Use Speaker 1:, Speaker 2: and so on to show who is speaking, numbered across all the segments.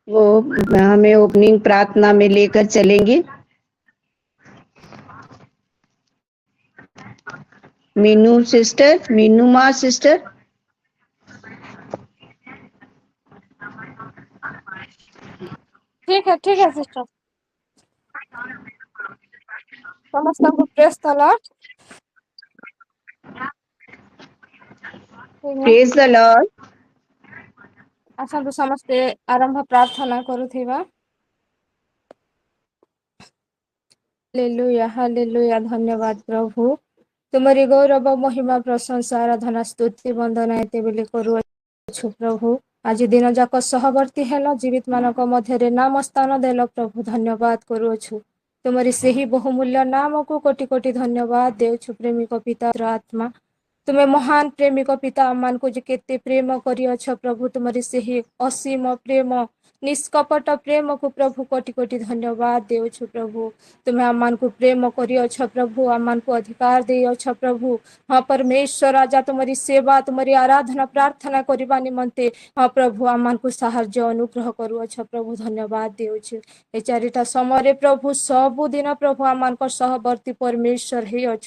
Speaker 1: वो हमें ओपनिंग प्रार्थना में लेकर चलेंगे। मीनू माँ सिस्टर।
Speaker 2: ठीक है सिस्टर। ସମସ୍ତଙ୍କୁ press the Lord.
Speaker 1: Praise the Lord.
Speaker 2: ଆସନ୍ତୁ ସମସ୍ତେ ଆରମ୍ଭ ପ୍ରାର୍ଥନା କରୁଥିବା। Hallelujah hallelujah. ଧନ୍ୟବାଦ ପ୍ରଭୁ, ତୁମରି ଗୌରବ ମହିମା ପ୍ରଶଂସା ଆରାଧନା ସ୍ତୁତି ବନ୍ଦନା ଏତେବେଳେ କରୁଅଛୁ ପ୍ରଭୁ। ଆଜି ଦିନ ଯାକ ସହବର୍ତ୍ତୀ ହେଲ, ଜୀବିତ ମାନଙ୍କ ମଧ୍ୟରେ ନାମ ସ୍ଥାନ ଦେଲ ପ୍ରଭୁ। ଧନ୍ୟବାଦ କରୁଅଛୁ ତୁମରି ସେହି ବହୁମୂଲ୍ୟ ନାମକୁ କୋଟି କୋଟି ଧନ୍ୟବାଦ ଦେଉଛୁ। ପ୍ରେମିକ ପିତା ଆତ୍ମା, ତୁମେ ମହାନ ପ୍ରେମିକ ପିତା, ଆମମାନଙ୍କୁ ଯେ କେତେ ପ୍ରେମ କରିଅଛ ପ୍ରଭୁ। ତୁମରି ସେହି ଅସୀମ ପ୍ରେମ, ନିଷ୍କପଟ ପ୍ରେମକୁ ପ୍ରଭୁ କୋଟି କୋଟି ଧନ୍ୟବାଦ ଦେଉଛୁ ପ୍ରଭୁ। ତୁମେ ଆମମାନଙ୍କୁ ପ୍ରେମ କରିଅଛ ପ୍ରଭୁ, ଆମମାନଙ୍କୁ ଅଧିକାର ଦେଇଅଛ ପ୍ରଭୁ। ହଁ ପରମେଶ୍ୱର ରାଜା, ତୁମରି ସେବା ତୁମରି ଆରାଧନା ପ୍ରାର୍ଥନା କରିବା ନିମନ୍ତେ ହଁ ପ୍ରଭୁ ଆମମାନଙ୍କୁ ସାହାଯ୍ୟ ଅନୁଗ୍ରହ କରୁଅଛ ପ୍ରଭୁ। ଧନ୍ୟବାଦ ଦେଉଛୁ ଏ ଚାରିଟା ସମୟରେ ପ୍ରଭୁ, ସବୁଦିନ ପ୍ରଭୁ ଆମମାନଙ୍କ ସହବର୍ତ୍ତୀ ପରମେଶ୍ୱର ହେଇଅଛ।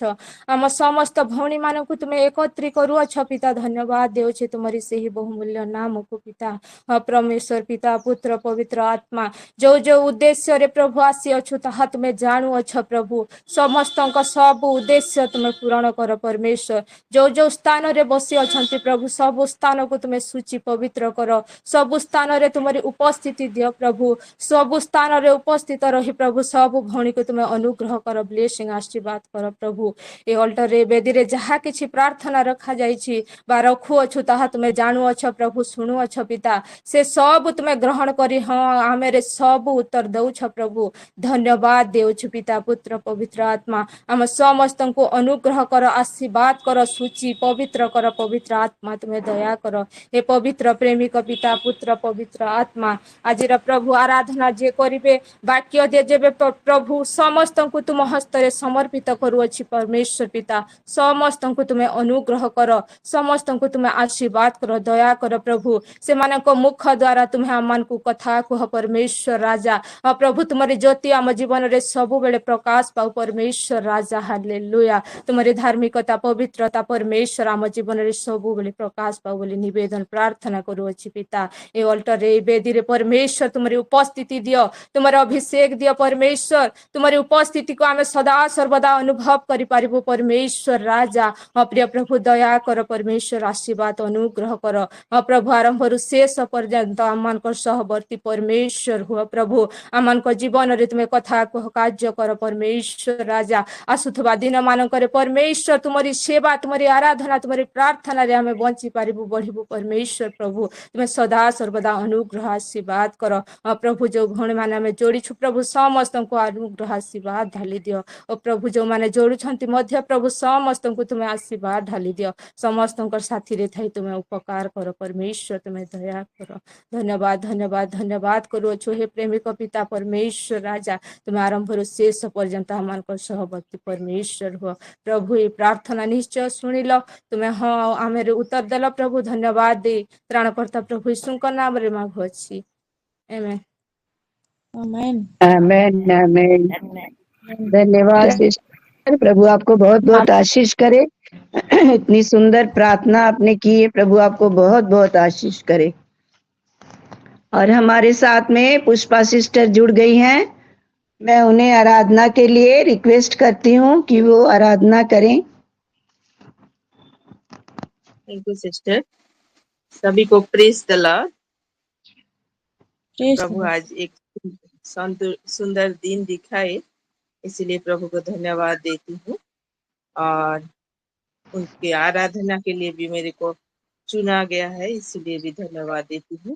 Speaker 2: ଆମ ସମସ୍ତ ଭଉଣୀମାନଙ୍କୁ ତୁମେ ଏକତ୍ରୀ କରୁଅଛ ପିତା। ଧନ୍ୟବାଦ ଦେଉଛି ତୁମରି ସେହି ବହୁମୂଲ୍ୟ ନାମକୁ ପିତା। ହଁ ପରମେଶ୍ୱର ପିତା, ପୁତ୍ର, ପବିତ୍ର ଆତ୍ମା, ଯୋଉ ଉଦ୍ଦେଶ୍ୟରେ ପ୍ରଭୁ ଆସିଅଛୁ ତାହା ତୁମେ ଜାଣୁଅଛ ପ୍ରଭୁ। ସମସ୍ତଙ୍କ ସବୁ ଉଦ୍ଦେଶ୍ୟ ତୁମେ ପୂରଣ କର ପରମେଶ୍ୱର। ଯୋଉ ସ୍ଥାନରେ ବସି ଅଛନ୍ତି ପ୍ରଭୁ, ସବୁ ସ୍ଥାନକୁ ତୁମେ ସୂଚି ପବିତ୍ର କର। ସବୁ ସ୍ଥାନରେ ତୁମରି ଉପସ୍ଥିତି ଦିଅ ପ୍ରଭୁ। ସବୁ ସ୍ଥାନରେ ଉପସ୍ଥିତ ରହି ପ୍ରଭୁ ସବୁ ଭଉଣୀକୁ ତୁମେ ଅନୁଗ୍ରହ କର, ବ୍ଲେସିଂ ଆଶୀର୍ବାଦ କର ପ୍ରଭୁ। ଏ ଅଲ୍ଟରରେ ବେଦୀରେ ଯାହା କିଛି ପ୍ରାର୍ଥନା ରଖାଯାଇଛି ବା ରଖୁଅଛୁ ତାହା ତୁମେ ଜାଣୁଅଛ ପ୍ରଭୁ, ଶୁଣୁଅଛ ପିତା। ସେ ସବୁ ତୁମେ ଗ୍ରହଣ କରି ହଁ ଆମେରେ ସବୁ ଉତ୍ତର ଦଉଛ ପ୍ରଭୁ। ଧନ୍ୟବାଦ ଦେଉଛୁ ପିତା, ପୁତ୍ର, ପବିତ୍ର ଆତ୍ମା। ଆମ ସମସ୍ତଙ୍କୁ ଅନୁଗ୍ରହ କର, ଆଶୀର୍ବାଦ କର, ସୂଚି ପବିତ୍ର କର ପବିତ୍ର ଆତ୍ମା। ତୁମେ ଦୟା କର ଏ ପବିତ୍ର ପ୍ରେମିକ ପିତା, ପୁତ୍ର, ପବିତ୍ର ଆତ୍ମା। ଆଜିର ପ୍ରଭୁ ଆରାଧନା ଯିଏ କରିବେ, ବାକ୍ୟ ଯେବେ ପ୍ରଭୁ ସମସ୍ତଙ୍କୁ ତୁମ ହସ୍ତରେ ସମର୍ପିତ କରୁଅଛି ପରମେଶ୍ୱର ପିତା। ସମସ୍ତଙ୍କୁ ତୁମେ ଅନୁଗ୍ରହ କର, ସମସ୍ତଙ୍କୁ ତୁମେ ଆଶୀର୍ବାଦ କର, ଦୟା କର ପ୍ରଭୁ। ସେମାନଙ୍କ ମୁଖ ଦ୍ୱାରା ତୁମେ ଆମମାନଙ୍କୁ କଥା କୁହ ପରମେଶ୍ୱର ରାଜା। ହଁ ପ୍ରଭୁ, ତୁମରି ଜ୍ୟୋତି ଆମ ଜୀବନରେ ସବୁବେଳେ ପ୍ରକାଶ ପାଉ ପରମେଶ୍ୱର ରାଜା। ହାଲେଲୁୟା। ତୁମରି ଧାର୍ମିକତା, ପବିତ୍ରତା ପରମେଶ୍ୱର ଆମ ଜୀବନରେ ସବୁବେଳେ ପ୍ରକାଶ ପାଉ ବୋଲି ନିବେଦନ ପ୍ରାର୍ଥନା କରୁଅଛି ପିତା। ଏ ଅଲ୍ଟରରେ ଏ ବେଦୀରେ ପରମେଶ୍ୱର ତୁମରି ଉପସ୍ଥିତି ଦିଅ, ତୁମର ଅଭିଷେକ ଦିଅ ପରମେଶ୍ୱର। ତୁମରି ଉପସ୍ଥିତିକୁ ଆମେ ସଦା ସର୍ବଦା ଅନୁଭବ କରିପାରିବୁ ପରମେଶ୍ୱର ରାଜା। ହଁ ପ୍ରିୟ ପ୍ରଭୁ, ଦୟା କର ପରମେଶ୍ୱର, ଆଶୀର୍ବାଦ ଅନୁଗ୍ରହ କର। ହଁ ପ୍ରଭୁ, ଆରମ୍ଭରୁ ଶେଷ ପର୍ଯ୍ୟନ୍ତ ଆମମାନଙ୍କ ସହବର୍ତ୍ତୀ ପରମେଶ୍ୱର ହୁଅ ପ୍ରଭୁ। ଆମମାନଙ୍କ ଜୀବନରେ ତୁମେ କଥା କୁହ, କାର୍ଯ୍ୟ କର ପରମେଶ୍ୱର ରାଜା। ଆସୁଥିବା ଦିନମାନଙ୍କରେ ପରମେଶ୍ୱର ତୁମରି ସେବା, ତୁମରି ଆରାଧନା, ତୁମରି ପ୍ରାର୍ଥନାରେ ଆମେ ବଞ୍ଚି ପାରିବୁ, ବଢ଼ିବୁ ପରମେଶ୍ୱର ପ୍ରଭୁ। ତୁମେ ସଦା ସର୍ବଦା ଅନୁଗ୍ରହ ଆଶୀର୍ବାଦ କର। ହଁ ପ୍ରଭୁ, ଯୋଉ ଭଉଣୀମାନେ ଆମେ ଯୋଡ଼ିଛୁ ପ୍ରଭୁ, ସମସ୍ତଙ୍କୁ ଅନୁଗ୍ରହ ଆଶୀର୍ବାଦ ଢାଲି ଦିଅ। ଓ ପ୍ରଭୁ, ଯୋଉମାନେ ଯୋଡୁଛନ୍ତି ମଧ୍ୟ ପ୍ରଭୁ, ସମସ୍ତଙ୍କୁ ତୁମେ ଆଶୀର୍ବାଦ ଢାଲି ଦିଅ। ସମସ୍ତଙ୍କର ସାଥିରେ ଥାଇ ତୁମେ ଉପକାର କର ପରମେଶ୍ୱର, ତୁମେ ଦୟା କର। ଧନ୍ୟବାଦ ଧନ୍ୟବାଦ ଧନ୍ୟବାଦ କରୁଅଛୁ ହେ ପ୍ରେମିକ ପିତା ପରମେଶ୍ୱର ରାଜା। ତୁମେ ଆରମ୍ଭରୁ ଶେଷ ପର୍ଯ୍ୟନ୍ତ ଆମମାନଙ୍କ ସହବର୍ତ୍ତୀ ପରମେଶ୍ୱର ହୁଅ ପ୍ରଭୁ। ଏ ପ୍ରାର୍ଥନା ନିଶ୍ଚୟ ଶୁଣିଲ ତୁମେ, ହଁ ଆମେ ଉତ୍ତର ଦେଲ ପ୍ରଭୁ। ଧନ୍ୟବାଦ ଦେଇ ତ୍ରାଣକର୍ତ୍ତା ପ୍ରଭୁ ଯୀଶୁଙ୍କ ନାମରେ ମାଗୁଅଛି, ଆମେନ୍।
Speaker 3: आमेन।
Speaker 1: आमेन आमेन। धन्यवाद सिस्टर, प्रभु आपको बहुत बहुत आशीष करे। इतनी सुंदर प्रार्थना आपने की है, प्रभु आपको बहुत बहुत आशीष करे। और हमारे साथ में पुष्पा सिस्टर जुड़ गई हैं। मैं उन्हें आराधना के लिए रिक्वेस्ट करती हूँ कि वो आराधना करें।
Speaker 4: Thank you sister. सभी को प्रेज द लॉर्ड।
Speaker 3: प्रेज
Speaker 4: प्रभु आज एक सुंदर दिन दिखाए, इसलिए प्रभु को धन्यवाद देती हूँ। और उनके आराधना के लिए भी मेरे को चुना गया है, इसलिए भी धन्यवाद देती हूँ।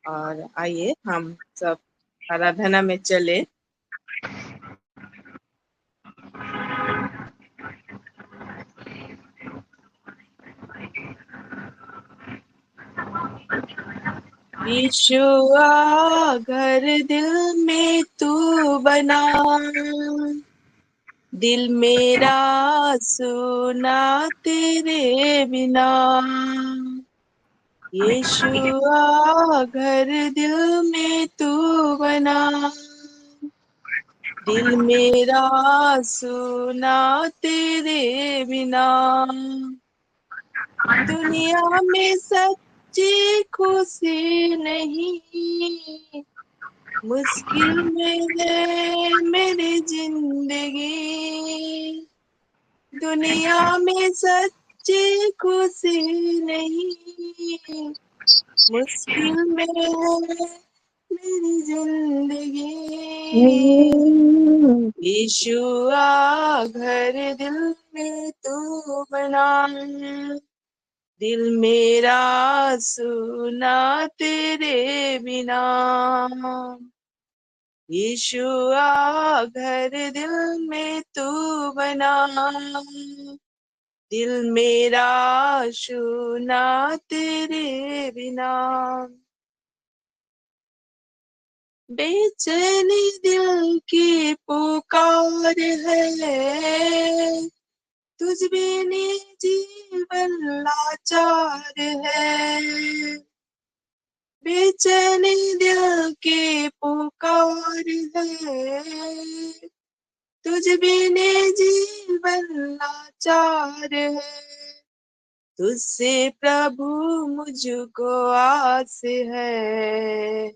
Speaker 4: और आइए हम सब आराधना में चले। यीशुआ घर दिल में तू बना, दिल मेरा सुना तेरे बिना। यीशुआ घर दिल में तू बना, दिल मेरा सुना तेरे बिना। दुनिया में सच्ची खुशी नहीं, मुश्किल में है मेरी जिंदगी। दुनिया में सच्ची खुशी नहीं, मुश्किल में है मेरी जिंदगी। यीशुआ घर दिल में तू बना, दिल मेरा सुना तेरे बिना। यीशुआ घर दिल में तू बना, दिल मेरा सुना तेरे बिना। बेचैनी दिल की पुकार है, तुझ बिन जीवन लाचार है। बेचैनी दिल की पुकार है, तुझ बिन जीवन लाचार है। तुझसे प्रभु मुझको आस है,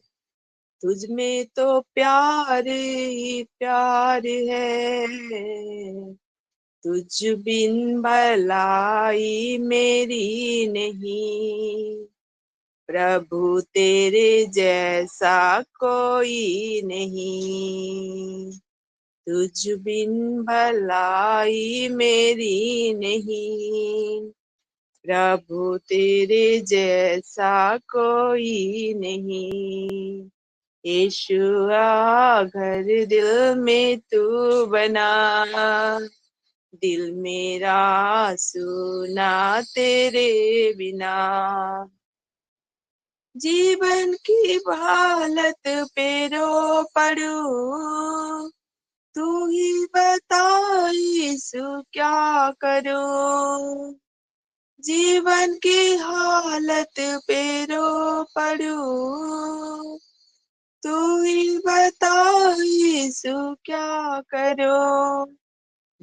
Speaker 4: तुझ में तो प्यार ही प्यार है। तुझ बिन भलाई मेरी नहीं, प्रभु तेरे जैसा कोई नहीं। तुझ बिन भलाई मेरी नहीं, प्रभु तेरे जैसा कोई नहीं। यीशुआ घर दिल में तू बना, दिल मेरा सुना तेरे बिना। जीवन की हालत पे रो पड़ूं, तू ही बता यीशु क्या करूं। जीवन की हालत पे रो पड़ूं, तू ही बता यीशु क्या करूं।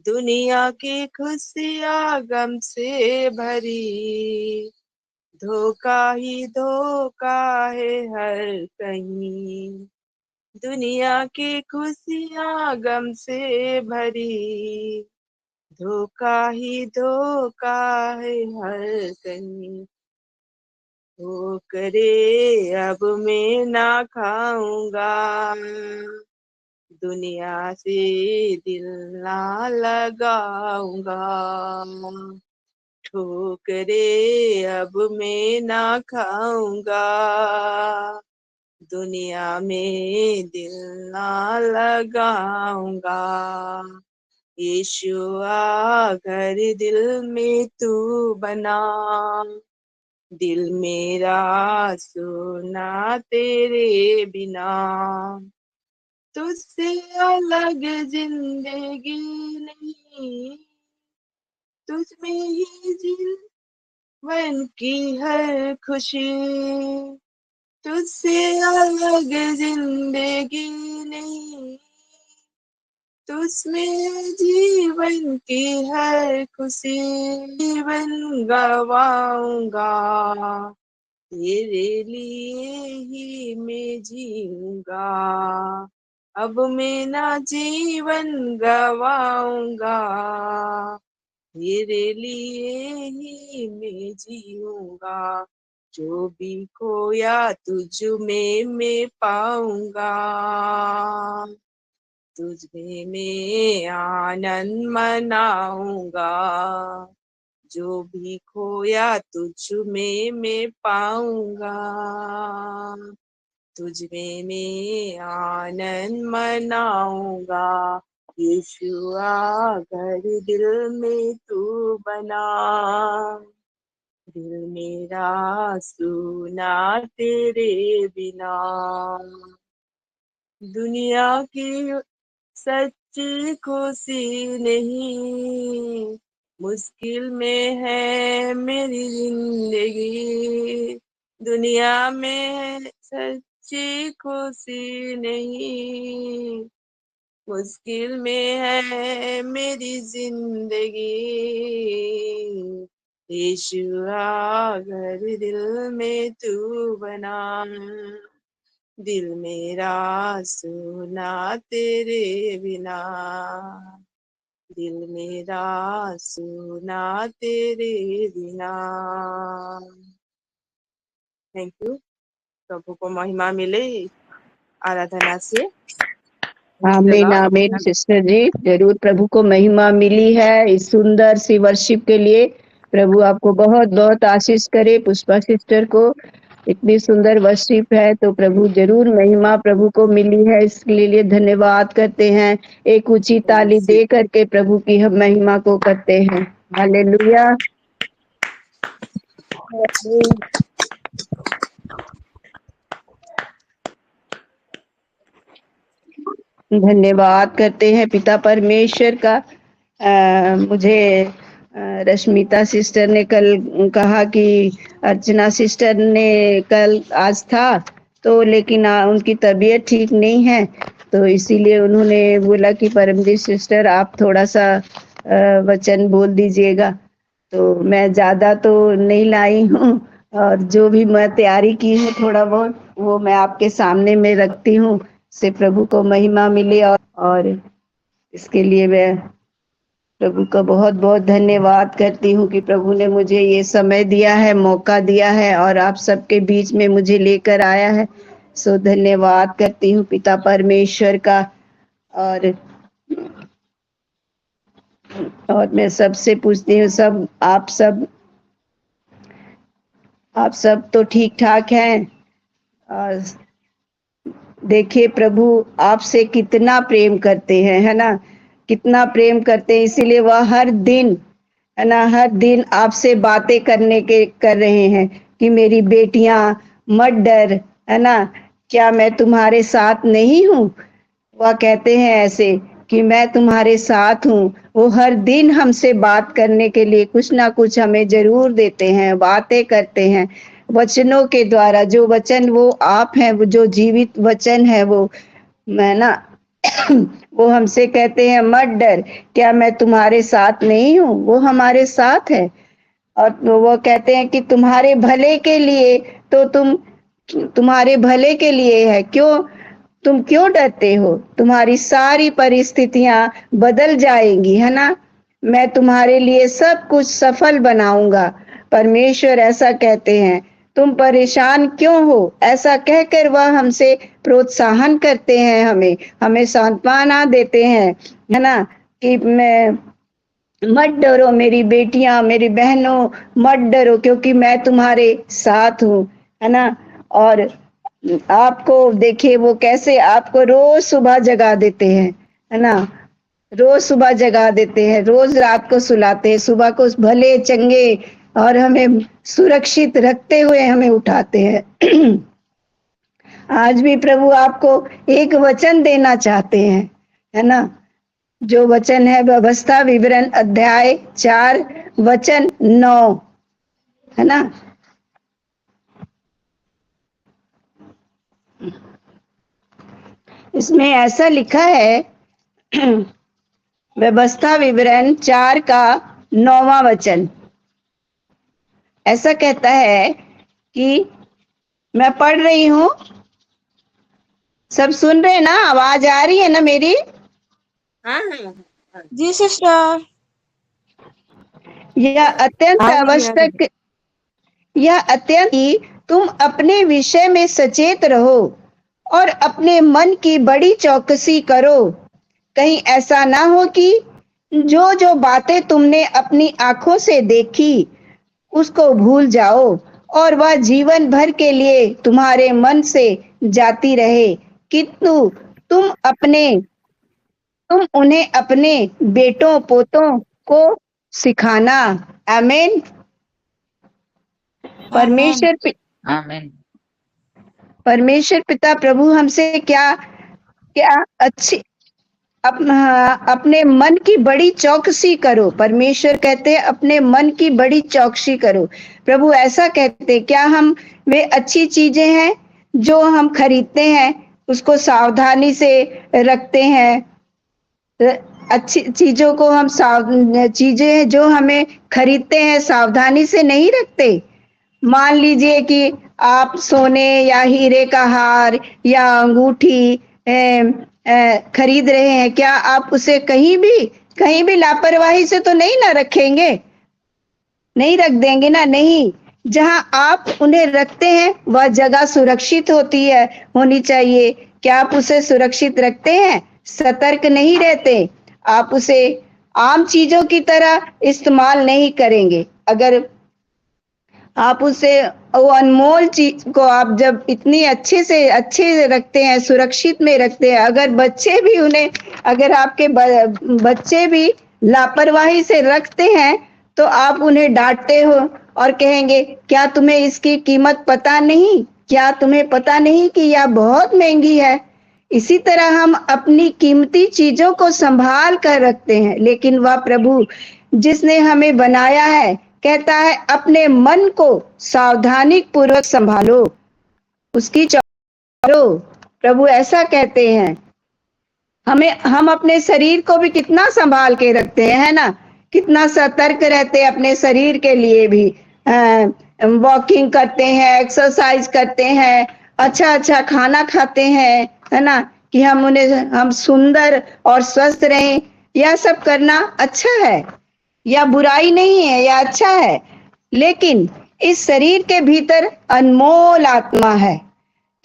Speaker 4: दुनिया की खुशियाँ गम से भरी, धोखा ही धोखा है हर कहीं। दुनिया की खुशियाँ गम से भरी, धोखा ही धोखा है हर कहीं। ठोकरे अब मैं ना खाऊंगा, दुनिया से दिल ना लगाऊंगा। ठोकरे अब मैं ना खाऊंगा, दुनिया में दिल ना लगाऊंगा। यीशुआ घर दिल में तू बना, दिल मेरा सुना तेरे बिना। तुझसे अलग जिंदगी नहीं, तुझ में ही जीवन की हर खुशी। तुझसे अलग जिंदगी नहीं, तुझमें जीवन की हर खुशी। जीवन गवाऊंगा, तेरे लिए ही मैं जीऊंगा। अब मैं ना जीवन गवाऊंगा, तेरे लिए ही मैं जीऊंगा। जो भी खोया तुझ में मैं पाऊंगा, तुझ में मैं आनंद मनाऊंगा। जो भी खोया तुझ में मैं पाऊंगा, तुझ में मैं आनंद मनाऊंगा। यीशुआ घर दिल में तू बना, दिल मेरा सुना तेरे बिना। दुनिया की सच्ची खुशी नहीं, मुश्किल में है मेरी जिंदगी। दुनिया में सच्ची खुशी नहीं, मुश्किल में है मेरी जिंदगी। यीशु आ घर दिल में तू बना, दिल मेरा सुना तेरे बिना, दिल मेरा सुना तेरे बिना। Thank you. प्रभु को महिमा मिले आराधना से।
Speaker 1: आमीन आमीन सिस्टर जी, जरूर प्रभु को महिमा मिली है इस सुंदर सी वर्शिप के लिए। प्रभु आपको बहुत बहुत आशीष करे। पुष्पा सिस्टर को इतनी सुंदर वर्शिप है तो प्रभु जरूर महिमा प्रभु को मिली है, इसके लिए धन्यवाद करते हैं। एक ऊंची ताली दे करके प्रभु की हम महिमा को करते हैं। हालेलुया। धन्यवाद करते हैं पिता परमेश्वर का। मुझे रश्मिता सिस्टर ने कल कहा कि अर्चना सिस्टर ने कल आज था तो लेकिन उनकी तबीयत ठीक नहीं है, तो इसीलिए उन्होंने बोला कि परमजीत सिस्टर आप थोड़ा सा वचन बोल दीजिएगा। तो मैं ज्यादा तो नहीं लाई हूँ और जो भी मैं तैयारी की हूँ थोड़ा बहुत वो मैं आपके सामने में रखती हूँ, से प्रभु को महिमा मिले। और इसके लिए मैं प्रभु का बहुत बहुत धन्यवाद करती हूँ कि प्रभु ने मुझे ये समय दिया है, मौका दिया है और आप सबके बीच में मुझे लेकर आया है। सो धन्यवाद करती हूँ पिता परमेश्वर का। और मैं सबसे पूछती हूँ, आप सब तो ठीक ठाक हैं। और देखिए प्रभु आपसे कितना प्रेम करते हैं, है ना, कितना प्रेम करते हैं। इसीलिए वह हर दिन, है ना, हर दिन आपसे बातें कर रहे हैं कि मेरी बेटियां मत डर, है ना, क्या मैं तुम्हारे साथ नहीं हूँ। वह कहते हैं ऐसे कि मैं तुम्हारे साथ हूँ। वो हर दिन हमसे बात करने के लिए कुछ ना कुछ हमें जरूर देते हैं, बातें करते हैं वचनों के द्वारा। जो वचन वो आप हैं, वो जो जीवित वचन है वो, मैं ना वो हमसे कहते हैं मत डर, क्या मैं तुम्हारे साथ नहीं हूँ। वो हमारे साथ है और वो कहते हैं कि तुम्हारे भले के लिए, तो तुम्हारे भले के लिए है, तुम क्यों डरते हो। तुम्हारी सारी परिस्थितियां बदल जाएंगी, है ना, मैं तुम्हारे लिए सब कुछ सफल बनाऊंगा। परमेश्वर ऐसा कहते हैं। तुम परेशान क्यों हो, ऐसा कहकर वह हमसे प्रोत्साहन करते हैं, हमें सांत्वना देते हैं, है ना, कि मैं मत डरो मेरी बेटियां, मेरी बहनों, मत डरो क्योंकि मैं तुम्हारे साथ हूँ, है ना। और आपको देखिए वो कैसे आपको रोज सुबह जगा देते हैं, है ना, रोज सुबह जगा देते हैं, रोज रात को सुलाते हैं, सुबह को भले चंगे और हमें सुरक्षित रखते हुए हमें उठाते हैं। आज भी प्रभु आपको एक वचन देना चाहते हैं, है ना, जो वचन है व्यवस्था विवरण अध्याय 4 वचन 9, है ना। इसमें ऐसा लिखा है व्यवस्था विवरण 4 का 9वां वचन ऐसा कहता है कि मैं पढ़ रही हूँ, सब सुन रहे हैं ना, आवाज आ रही है ना मेरी।
Speaker 4: हाँ हाँ
Speaker 3: जी सिस्टर।
Speaker 1: यह अत्यंत आवश्यक, यह अत्यंत कि तुम अपने विषय में सचेत रहो और अपने मन की बड़ी चौकसी करो। कहीं ऐसा ना हो कि जो जो बातें तुमने अपनी आंखों से देखी उसको भूल जाओ और वह जीवन भर के लिए तुम्हारे मन से जाती रहे, किंतु तुम उन्हें अपने बेटों पोतों को सिखाना। आमीन।
Speaker 3: आमेन।
Speaker 5: आमीन।
Speaker 1: परमेश्वर पिता प्रभु हमसे क्या क्या अच्छी अपने मन की बड़ी चौकसी करो। परमेश्वर कहते हैं अपने मन की बड़ी चौकसी करो। प्रभु ऐसा कहते, क्या हम वे अच्छी चीजें हैं जो हम खरीदते हैं उसको सावधानी से रखते हैं? अच्छी चीजों को हम चीजें जो हमें खरीदते हैं सावधानी से नहीं रखते। मान लीजिए कि आप सोने या हीरे का हार या अंगूठी खरीद रहे हैं, क्या आप उसे कहीं भी लापरवाही से तो नहीं ना रखेंगे? नहीं रख देंगे ना? नहीं, जहां आप उन्हें रखते हैं वह जगह सुरक्षित होनी चाहिए। क्या आप उसे सुरक्षित रखते हैं? सतर्क नहीं रहते। आप उसे आम चीजों की तरह इस्तेमाल नहीं करेंगे। अगर आप उसे वो अनमोल चीज को आप जब इतनी अच्छे से रखते हैं, सुरक्षित में रखते हैं, अगर आपके बच्चे भी लापरवाही से रखते हैं तो आप उन्हें डांटते हो और कहेंगे, क्या तुम्हें इसकी कीमत पता नहीं? क्या तुम्हें पता नहीं कि यह बहुत महंगी है? इसी तरह हम अपनी कीमती चीजों को संभाल कर रखते हैं, लेकिन वह प्रभु जिसने हमें बनाया है कहता है अपने मन को सावधानी पूर्वक संभालो, उसकी करो। प्रभु ऐसा कहते हैं। हम अपने शरीर को भी कितना संभाल के रखते हैं, है ना? कितना सतर्क रहते हैं अपने शरीर के लिए भी। वॉकिंग करते हैं, एक्सरसाइज करते हैं, अच्छा खाना खाते हैं, है ना? कि हम सुंदर और स्वस्थ रहें। यह सब करना अच्छा है या बुराई नहीं है, या अच्छा है। लेकिन इस शरीर के भीतर अनमोल आत्मा है।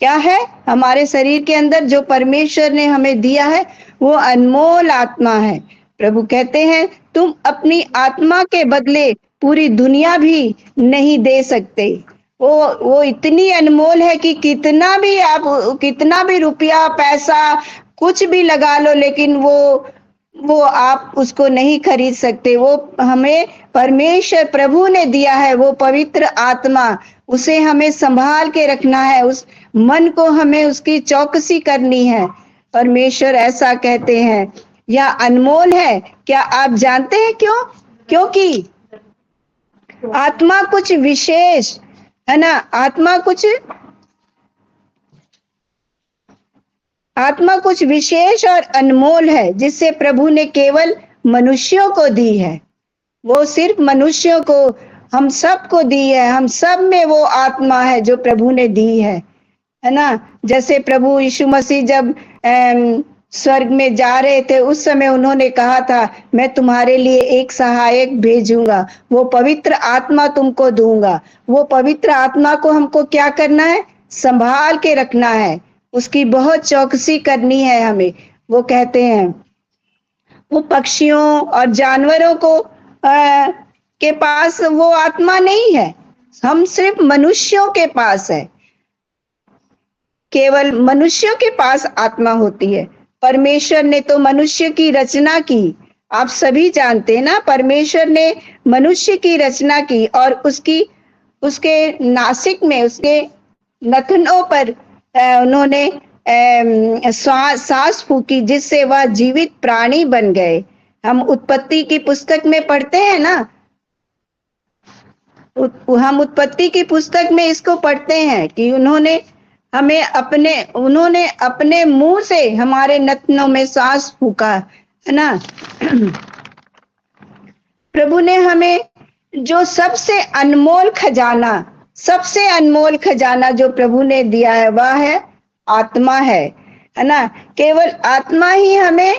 Speaker 1: क्या है? हमारे शरीर के अंदर जो परमेश्वर ने हमें दिया है वो अनमोल आत्मा है। प्रभु कहते हैं तुम अपनी आत्मा के बदले पूरी दुनिया भी नहीं दे सकते। वो इतनी अनमोल है कि कितना भी रुपया पैसा कुछ भी लगा लो, लेकिन वो आप उसको नहीं खरीद सकते। वो हमें परमेश्वर प्रभु ने दिया है, वो पवित्र आत्मा। उसे हमें संभाल के रखना है, उस मन को हमें उसकी चौकसी करनी है। परमेश्वर ऐसा कहते हैं यह अनमोल है। क्या आप जानते हैं क्यों? क्योंकि आत्मा कुछ विशेष है ना, आत्मा कुछ विशेष और अनमोल है जिससे प्रभु ने केवल मनुष्यों को दी है। वो सिर्फ मनुष्यों को, हम सबको दी है। हम सब में वो आत्मा है जो प्रभु ने दी है ना? जैसे प्रभु यीशु मसीह जब स्वर्ग में जा रहे थे उस समय उन्होंने कहा था, मैं तुम्हारे लिए एक सहायक भेजूंगा, वो पवित्र आत्मा तुमको दूंगा। वो पवित्र आत्मा को हमको क्या करना है? संभाल के रखना है, उसकी बहुत चौकसी करनी है हमें। वो कहते हैं वो पक्षियों और जानवरों के पास वो आत्मा नहीं है, हम सिर्फ मनुष्यों के पास है। केवल मनुष्यों के पास आत्मा होती है। परमेश्वर ने तो मनुष्य की रचना की, आप सभी जानते हैं ना। परमेश्वर ने मनुष्य की रचना की और उसके नासिक में, उसके नथनों पर उन्होंने सांस फूकी, जिससे वह जीवित प्राणी बन गए। हम उत्पत्ति की पुस्तक में पढ़ते हैं ना, हम उत्पत्ति की पुस्तक में इसको पढ़ते हैं कि उन्होंने अपने मुंह से हमारे नथनों में सांस फूका, है ना। प्रभु ने हमें जो सबसे अनमोल खजाना जो प्रभु ने दिया है वह है आत्मा है ना। केवल आत्मा ही हमें,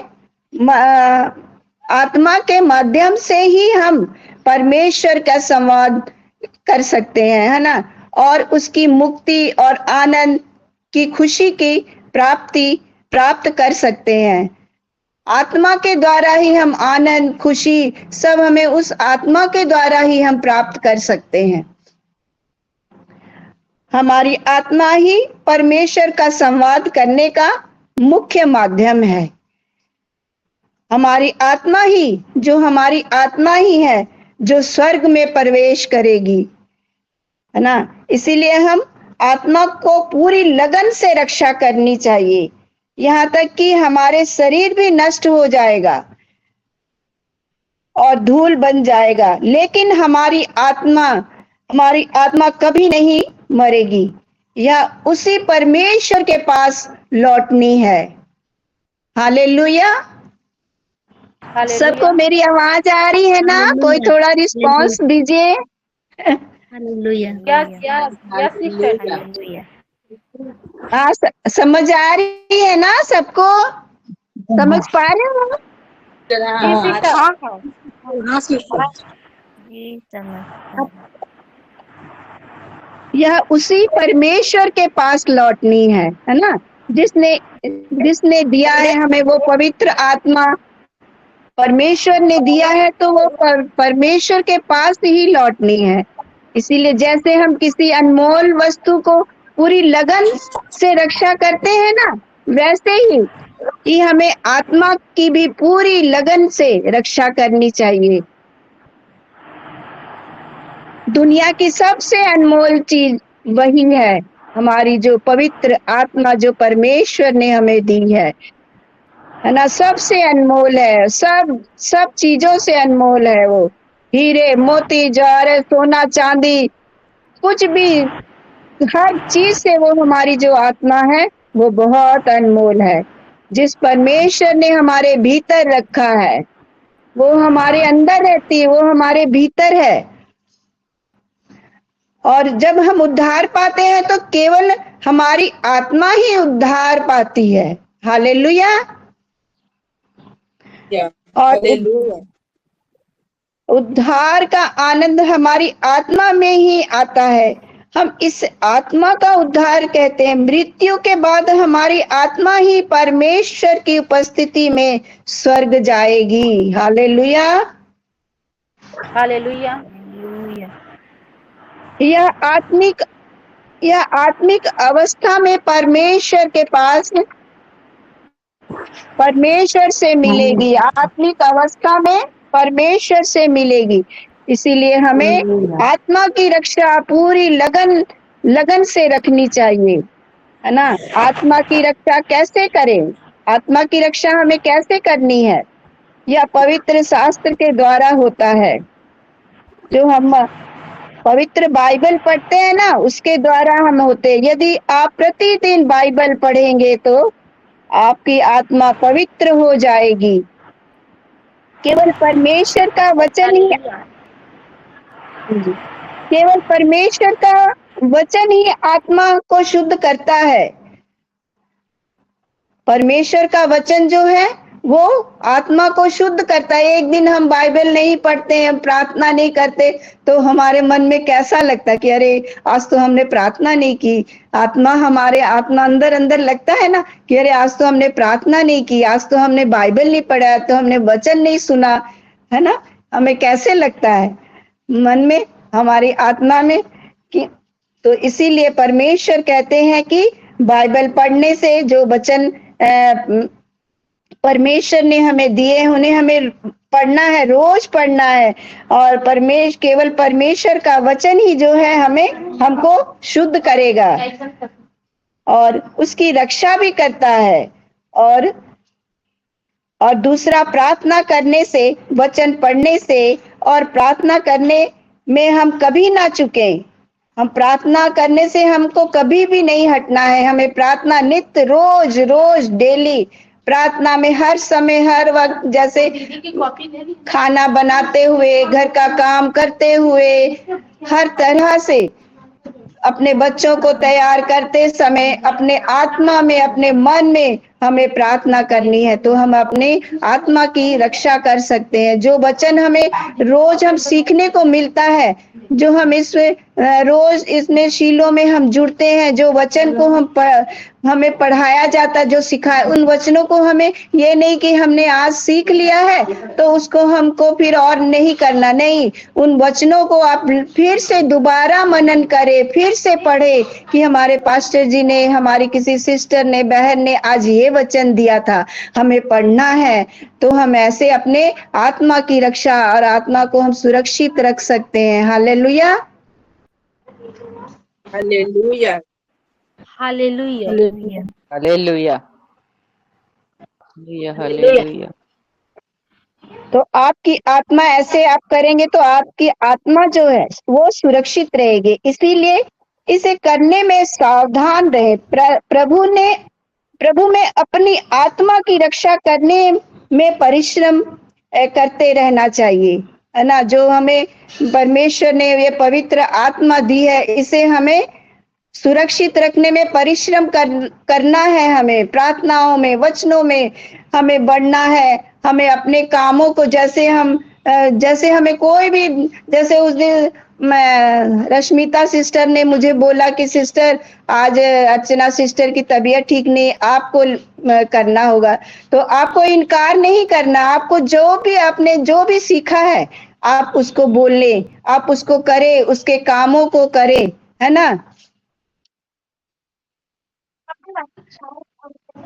Speaker 1: आत्मा के माध्यम से ही हम परमेश्वर का संवाद कर सकते हैं, है ना, और उसकी मुक्ति और आनंद की खुशी की प्राप्त कर सकते हैं। आत्मा के द्वारा ही हम आनंद, खुशी सब हमें उस आत्मा के द्वारा ही हम प्राप्त कर सकते हैं। हमारी आत्मा ही परमेश्वर का संवाद करने का मुख्य माध्यम है। हमारी आत्मा ही है जो स्वर्ग में प्रवेश करेगी, है ना। इसीलिए हम आत्मा को पूरी लगन से रक्षा करनी चाहिए। यहाँ तक कि हमारे शरीर भी नष्ट हो जाएगा और धूल बन जाएगा, लेकिन हमारी आत्मा कभी नहीं मरेगी। यह उसी परमेश्वर के पास लौटनी है। हालेलुया। सबको मेरी आवाज आ रही है ना? कोई थोड़ा रिस्पॉन्स दीजिए।
Speaker 5: हालेलुया।
Speaker 3: Yes sister.
Speaker 4: हालेलुया।
Speaker 1: हाँ, समझ आ रही है ना सबको? समझ पा रहे हो?
Speaker 3: जी सिस्टर।
Speaker 5: हाँ सिस्टर।
Speaker 6: जी समझ।
Speaker 1: यह उसी परमेश्वर के पास लौटनी है ना? जिसने दिया है हमें वो पवित्र आत्मा, परमेश्वर ने दिया है, तो वो परमेश्वर के पास ही लौटनी है। इसीलिए जैसे हम किसी अनमोल वस्तु को पूरी लगन से रक्षा करते हैं ना, वैसे ही कि हमें आत्मा की भी पूरी लगन से रक्षा करनी चाहिए। दुनिया की सबसे अनमोल चीज वही है, हमारी जो पवित्र आत्मा जो परमेश्वर ने हमें दी है ना? सबसे अनमोल है, सब चीजों से अनमोल है वो। हीरे मोती जवाहरात सोना चांदी कुछ भी, हर चीज से वो हमारी जो आत्मा है वो बहुत अनमोल है। जिस परमेश्वर ने हमारे भीतर रखा है वो हमारे अंदर रहती है, वो हमारे भीतर है। और जब हम उद्धार पाते हैं तो केवल हमारी आत्मा ही उद्धार पाती है। हालेलुया। और
Speaker 4: हालेलुया।
Speaker 1: उद्धार का आनंद हमारी आत्मा में ही आता है। हम इस आत्मा का उद्धार कहते हैं। मृत्यु के बाद हमारी आत्मा ही परमेश्वर की उपस्थिति में स्वर्ग जाएगी। हालेलुया।
Speaker 3: हालेलुया।
Speaker 6: हालेलुया।
Speaker 1: यह आत्मिक अवस्था में परमेश्वर से मिलेगी। आत्मिक अवस्था में परमेश्वर से मिलेगी। इसीलिए हमें आत्मा की रक्षा पूरी लगन से रखनी चाहिए, है ना? आत्मा की रक्षा कैसे करें? आत्मा की रक्षा हमें कैसे करनी है? यह पवित्र शास्त्र के द्वारा होता है। जो हम पवित्र बाइबल पढ़ते हैं ना, उसके द्वारा हम होते हैं। यदि आप प्रतिदिन बाइबल पढ़ेंगे तो आपकी आत्मा पवित्र हो जाएगी। केवल परमेश्वर का वचन ही केवल परमेश्वर का वचन ही आत्मा को शुद्ध करता है। परमेश्वर का वचन जो है वो आत्मा को शुद्ध करता है। एक दिन हम बाइबल नहीं पढ़ते हैं, प्रार्थना नहीं करते, तो हमारे मन में कैसा लगता है कि अरे आज तो हमने प्रार्थना नहीं की। हमारे आत्मा अंदर अंदर लगता है ना कि अरे आज तो हमने प्रार्थना नहीं की, आज तो हमने बाइबल नहीं पढ़ा, तो हमने वचन नहीं सुना, है ना? हमें कैसे लगता है मन में, हमारी आत्मा में कि तो इसीलिए परमेश्वर कहते हैं कि बाइबल पढ़ने से जो वचन परमेश्वर ने हमें दिए उन्हें हमें पढ़ना है, रोज पढ़ना है। और केवल परमेश्वर का वचन ही जो है हमको शुद्ध करेगा और उसकी रक्षा भी करता है। और दूसरा, प्रार्थना करने से, वचन पढ़ने से और प्रार्थना करने में हम कभी ना चुके। हम प्रार्थना करने से हमको कभी भी नहीं हटना है। हमें प्रार्थना नित्य रोज रोज डेली प्रार्थना में हर समय हर वक्त, जैसे खाना बनाते हुए, घर का काम करते हुए, हर तरह से अपने बच्चों को तैयार करते समय अपने आत्मा में, अपने मन में हमें प्रार्थना करनी है, तो हम अपने आत्मा की रक्षा कर सकते हैं। जो वचन हमें रोज हम सीखने को मिलता है, जो हम इसमें रोज इसमें शीलों में हम जुड़ते हैं, जो वचन को हमें पढ़ाया जाता, जो सिखाया, उन वचनों को हमें ये नहीं कि हमने आज सीख लिया है तो उसको हमको फिर और नहीं करना, नहीं, उन वचनों को आप फिर से दोबारा मनन करें, फिर से पढ़े कि हमारे पास्टर जी ने, हमारी किसी सिस्टर ने, बहन ने आज ये वचन दिया था, हमें पढ़ना है। तो हम ऐसे अपने आत्मा की रक्षा और आत्मा को हम सुरक्षित रख सकते हैं। Hallelujah.
Speaker 4: Hallelujah.
Speaker 6: Hallelujah.
Speaker 7: Hallelujah. Hallelujah.
Speaker 1: तो आपकी आत्मा ऐसे आप करेंगे तो आपकी आत्मा जो है वो सुरक्षित रहेगी। इसीलिए इसे करने में सावधान रहे। प्रभु में अपनी आत्मा की रक्षा करने में परिश्रम करते रहना चाहिए, है ना। जो हमें परमेश्वर ने ये पवित्र आत्मा दी है, इसे हमें सुरक्षित रखने में परिश्रम करना है। हमें प्रार्थनाओं में, वचनों में हमें बढ़ना है। हमें अपने कामों को जैसे हमें कोई भी, जैसे उस दिन मैं रश्मिता सिस्टर ने मुझे बोला कि सिस्टर आज अर्चना सिस्टर की तबीयत ठीक नहीं, आपको करना होगा। तो आपको इनकार नहीं करना। आपको आपने जो भी सीखा है आप उसको बोले, आप उसको करें, उसके कामों को करें, है ना।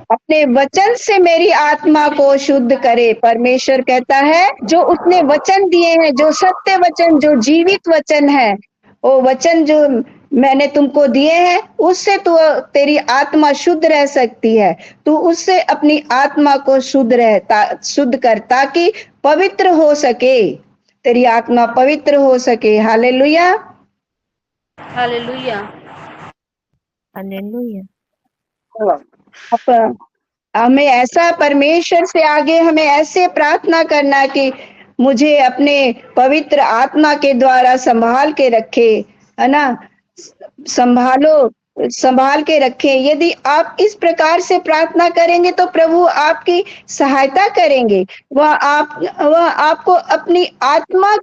Speaker 1: अपने वचन से मेरी आत्मा को शुद्ध करे। परमेश्वर कहता है जो उसने वचन दिए हैं, जो सत्य वचन, जो जीवित वचन है, वो वचन जो मैंने तुमको दिए हैं, उससे तू तेरी आत्मा शुद्ध रह सकती है। तू उससे अपनी आत्मा को शुद्ध कर, ताकि पवित्र हो सके, तेरी आत्मा पवित्र हो सके। हालेलुया।
Speaker 3: हालेलुया।
Speaker 6: हालेलुया।
Speaker 1: हमें ऐसा परमेश्वर से आगे हमें ऐसे प्रार्थना करना कि मुझे अपने पवित्र आत्मा के द्वारा संभाल के रखे, है ना। संभाल के रखे। यदि आप इस प्रकार से प्रार्थना करेंगे तो प्रभु आपकी सहायता करेंगे। वह आपको अपनी आत्मा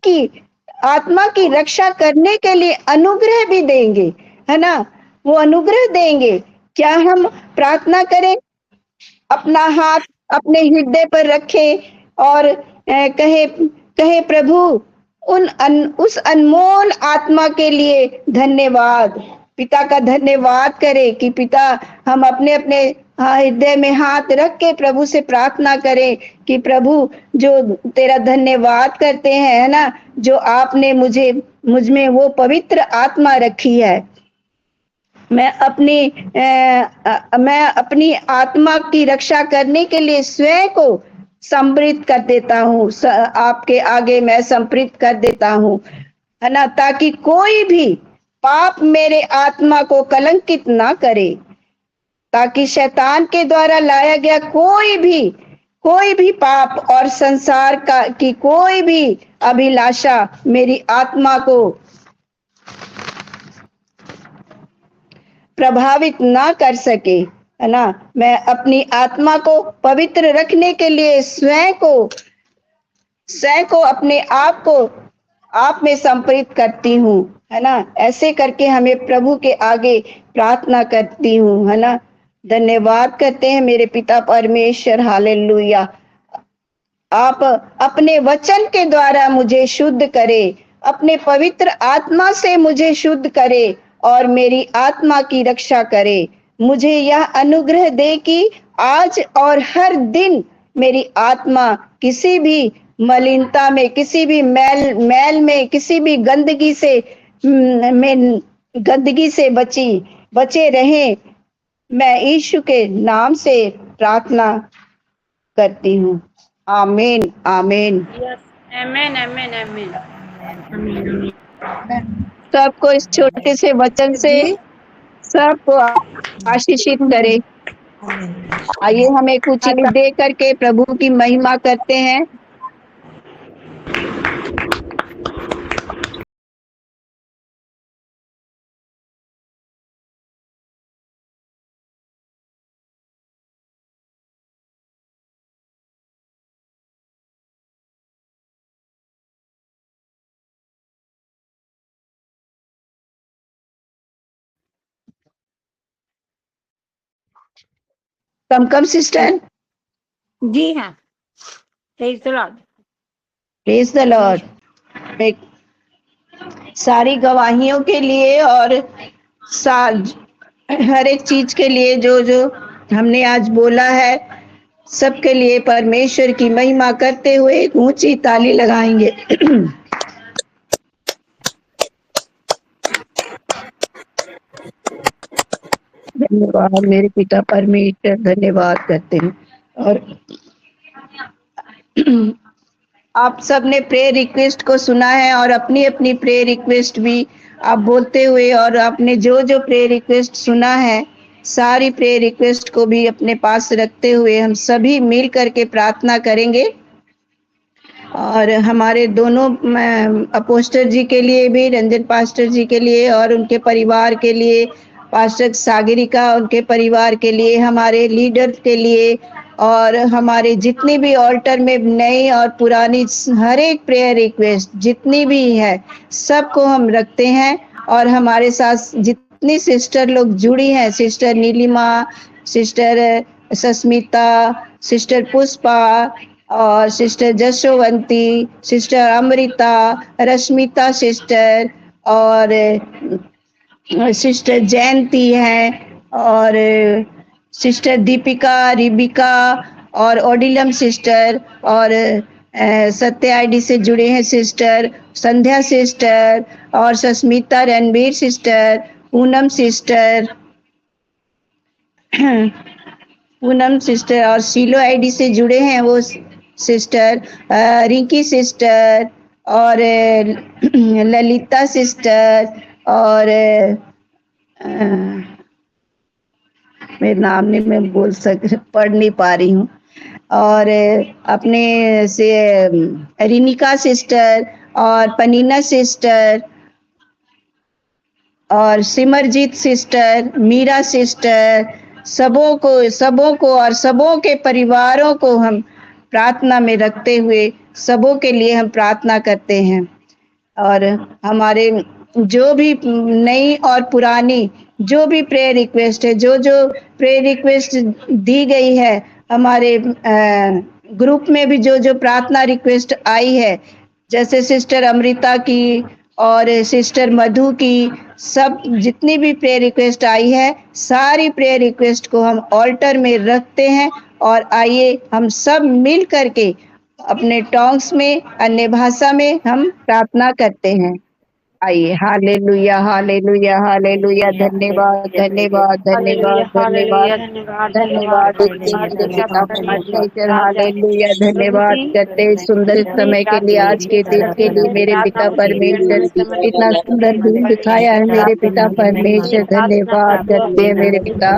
Speaker 1: की रक्षा करने के लिए अनुग्रह भी देंगे, है ना। वो अनुग्रह देंगे। क्या हम प्रार्थना करें, अपना हाथ अपने हृदय पर रखें और कहे प्रभु उस अनमोल आत्मा के लिए धन्यवाद। पिता का धन्यवाद करें कि पिता, हम अपने अपने हृदय में हाथ रख के प्रभु से प्रार्थना करें कि प्रभु जो तेरा धन्यवाद करते हैं, है ना, जो आपने मुझ में वो पवित्र आत्मा रखी है। मैं अपनी आत्मा की रक्षा करने के लिए स्वयं को समर्पित कर देता हूँ। आपके आगे मैं समर्पित कर देता हूँ, है ना, ताकि कोई भी पाप मेरे आत्मा को कलंकित ना करे, ताकि शैतान के द्वारा लाया गया कोई भी पाप और संसार की कोई भी अभिलाषा मेरी आत्मा को प्रभावित ना कर सके, है ना। मैं अपनी आत्मा को पवित्र रखने के लिए स्वयं को अपने आप में समर्पित करती हूँ, है ना। ऐसे करके हमें प्रभु के आगे प्रार्थना करती हूँ, है ना। धन्यवाद करते हैं मेरे पिता परमेश्वर। हालेलुया। आप अपने वचन के द्वारा मुझे शुद्ध करे, अपने पवित्र आत्मा से मुझे शुद्ध करे और मेरी आत्मा की रक्षा करे। मुझे यह अनुग्रह दे कि आज और हर दिन मेरी आत्मा किसी भी मलिनता में, किसी भी मैल में, किसी भी गंदगी से बचे रहे। मैं यीशु के नाम से प्रार्थना करती हूँ। आमीन आमीन।
Speaker 3: यस, आमेन आमेन आमेन।
Speaker 1: सबको इस छोटे से वचन से सबको आशीषित करे। आइए हमें कुछ दे करके प्रभु की महिमा करते हैं। कम सिस्टर।
Speaker 5: जी हाँ, praise the Lord.
Speaker 1: Praise the Lord. सारी गवाहियों के लिए और हर एक चीज के लिए जो हमने आज बोला है, सबके लिए परमेश्वर की महिमा करते हुए एक ऊंची ताली लगाएंगे। धन्यवाद मेरे पिता परमेश्वर, धन्यवाद करते हैं और आप सबने प्रेयर रिक्वेस्ट को सुना है और अपनी अपनी प्रेयर रिक्वेस्ट भी आप बोलते हुए, और आपने जो जो प्रेयर रिक्वेस्ट सुना है सारी प्रेयर रिक्वेस्ट को भी अपने पास रखते हुए हम सभी मिल करके प्रार्थना करेंगे। और हमारे दोनों अपोस्टर जी के लिए भी, रंजन पास्टर जी के लिए और उनके परिवार के लिए, पास्टर सागरिका उनके परिवार के लिए, हमारे लीडर के लिए, और हमारे जितनी भी ऑल्टर में नई और पुरानी हर एक प्रेयर रिक्वेस्ट जितनी भी है सबको हम रखते हैं। और हमारे साथ जितनी सिस्टर लोग जुड़ी हैं, sister Nilima, sister Sasmita, sister Pushpa और sister Jashovanti, sister Amrita, Rashmita sister और सिस्टर जयंती है, और सिस्टर दीपिका, रिबिका और ओडिलम सिस्टर, और सत्य आईडी से जुड़े हैं सिस्टर संध्या सिस्टर और Sasmita, Ranbir sister, Poonam sister, Poonam sister, और सीलो आईडी से जुड़े हैं वो सिस्टर रिंकी सिस्टर और ललिता सिस्टर, और मेरे नाम नहीं मैं पढ़ नहीं पा रही हूँ, और अपने से रिनिका सिस्टर और पनीना सिस्टर और सिमरजीत सिस्टर, मीरा सिस्टर, सबों को और सबों के परिवारों को हम प्रार्थना में रखते हुए सबों के लिए हम प्रार्थना करते हैं। और हमारे जो भी नई और पुरानी जो भी प्रेयर रिक्वेस्ट है, जो जो प्रेयर रिक्वेस्ट दी गई है हमारे ग्रुप में भी, जो जो प्रार्थना रिक्वेस्ट आई है, जैसे सिस्टर अमृता की और सिस्टर मधु की, सब जितनी भी प्रेयर रिक्वेस्ट आई है सारी प्रेयर रिक्वेस्ट को हम ऑल्टर में रखते हैं। और आइए हम सब मिल करके अपने टॉन्ग्स में, अन्य भाषा में हम प्रार्थना करते हैं। आइए, हालेलुया हालेलुया हालेलुया, धन्यवाद धन्यवाद धन्यवाद धन्यवाद धन्यवाद देते हैं मेरे पिता परमेश्वर, हालेलुया, धन्यवाद करते हैं सुंदर समय के लिए, आज के दिन के लिए मेरे पिता परमेश्वर, इतना सुंदर दिन दिखाया है मेरे पिता परमेश्वर, धन्यवाद करते हैं मेरे पिता,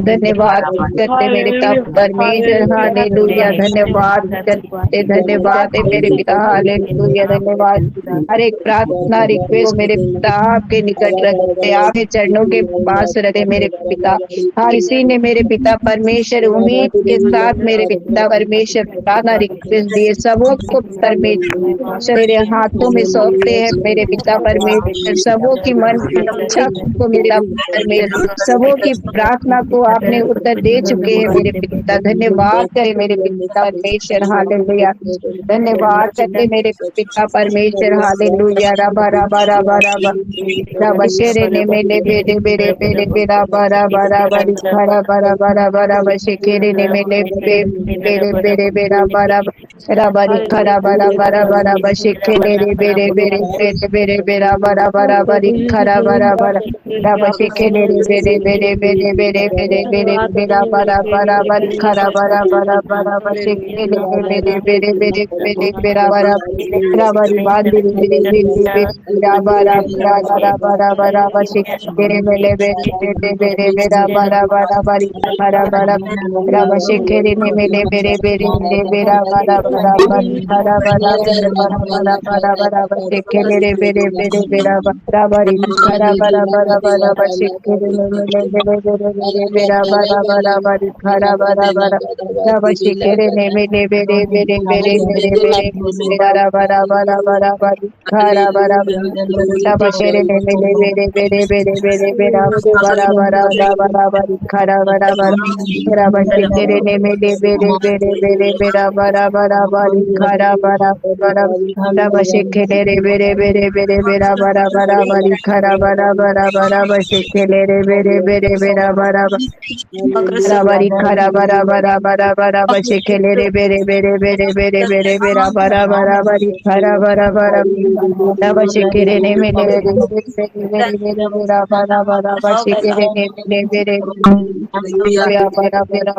Speaker 1: धन्यवाद करते मेरे पिता परमेश्वर, हालेलुया, धन्यवाद करते, धन्यवाद है मेरे पिता, हालेलुया, धन्यवाद। हर एक प्रार्थना रिक्वेस्ट मेरे पिता आपके निकट रखते, आपके चरणों के पास रखे मेरे पिता। हाँ, इसी ने मेरे पिता परमेश्वर उम्मीद के साथ मेरे पिता परमेश्वर प्रार्थना रिक्वेस्ट दिए, सबों को परमेश्वर मेरे हाथों में सौंपते हैं मेरे पिता परमेश्वर, सबों की मन की इच्छा को मेरा परमेश्वर, सबों की प्रार्थना को आपने उत्तर दे चुके हैं मेरे पिता, धन्यवाद करे मेरे पिता परमेश्वर, हालेलुया, धन्यवाद करते मेरे पिता परमेश्वर, हालेलुया, रबा रबा रबा रबा रबा शेरे ने मेले बेरे बेरे बेरे बेरा बरा बरा बरी खरा बरा बरा बरा बशेरे ने मेले बेरे बेरे बेरा बरा रबरी खरा बरा बरा बरा बशेरे रे बेरे बेरे बेरे बेरे बेरा बरा बरा बरी खरा बरा बरा रबा शेरे रे बेरे बेरे बेरे बेरे बेरे बेरे बेरा बरा बरा बरी खरा बरा बरा बरा बशेरे रे बेरे बेरे बेरे बेरे बेरा बरा रबरी बांधी बेरे बेरे बरा बरा बरा बरा बशेरे मेले बेरे बेरे बेरा बरा बरा बरी खरा बरा रबा शेरे ने मेले बेरे बेरे बेरा बरा बरा बरी खरा बरा बरा बरा बरा बशेरे रे बेरे बेरे बेरा बरा बरी खरा बरा बरा बरा बशेरे ने मेले बेरे बेरे बेरा बरा बरा बरी खरा बरा बरा रबा शेरे ने मेले बेरे बेरे बेरे बेरे बेरे बरा बरा बरा बरा बरी खरा बरा रबा शेरे ने मेले बेरे बेरे बेरे बेरे बेरा बरा बरा बरा बरी खरा बरा बरा रबा शेरे ने मेले बेरे बेरे बेरे बेरा बरा बरा बरी खरा बरा बरा रबा शेरे रे बेरे बेरे बेरे बेरा बरा बरा बरी खरा बरा बरा बरा बशेरे रे बेरे बेरे बेरा बरा बरी खरा बरा बरा बरा बरा बशेरे रे बेरे बेरे बेरे बेरे बेरे बेरा बरा बरा बरी खरा बरा बरा रबा शेरे शेखेले ने मेले रे मेरे मेरे मेरा बड़ा बड़ा बशेखेले ने मेले मेरे मेरा बड़ा मेरा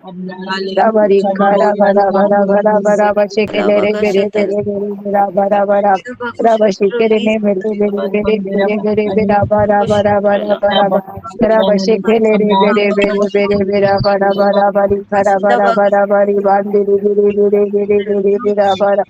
Speaker 1: बराबरी खरा बड़ा बड़ा बड़ा बड़ा बशेखेले रे मेरे मेरे मेरे मेरा बड़ा बड़ा बड़ा बशेखेले ने मेले मेरे मेरे मेरे मेरे मेरा बड़ा बड़ा बड़ा बड़ा बड़ा बशेखेले रे मेरे मेरे मेरे मेरा बड़ा बड़ा बड़ी खरा बड़ा बड़ा बड़ी बांधी मेरे मेरे मेरे मेरे मेरा बड़ा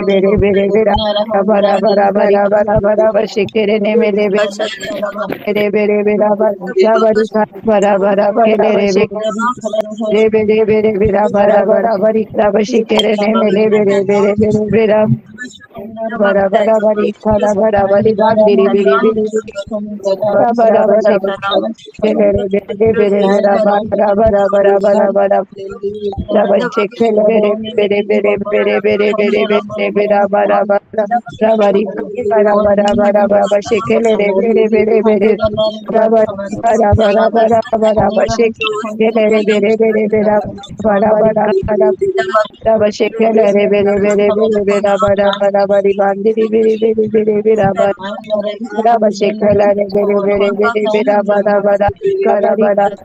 Speaker 1: बेरे बेरे बेरा बरा बरा बरा बरा बरा बशिकेरे ने मेले बेरे बेरे बेरा बरा बरी बरा बरा खेले रे बेरे बेरे बेरा बरा बरा बरी बशिकेरे ने मेले बेरे बेरे बेरे बेरा बरा बरा बरी खरा बरा बरी बांधीरी बिरी बिरी बरा बरा बरा खेले रे बेरे बेरे बेरा बरा बरा बरा बरा बरा बच्चे खेले बेरे बेरे बेरे बेरे बेरे बेरे बेरे बेरा बरा बरा बराबरी बरा बरा बरा बरा बच्चे खेले रे बेरे बेरे बेरे बरा बरा बरा बरा बच्चे खेले रे बेरे बेरे बेरा बरा बरा बरा बच्चे खेले रे बेरे बेरे बेरे बेरा बरा बरा बरी बांधी बेरे बेरे बेरे बेरा बरा बच्चे खेले रे बेरे बेरे बेरे बेरा बरा बरा बरा बरा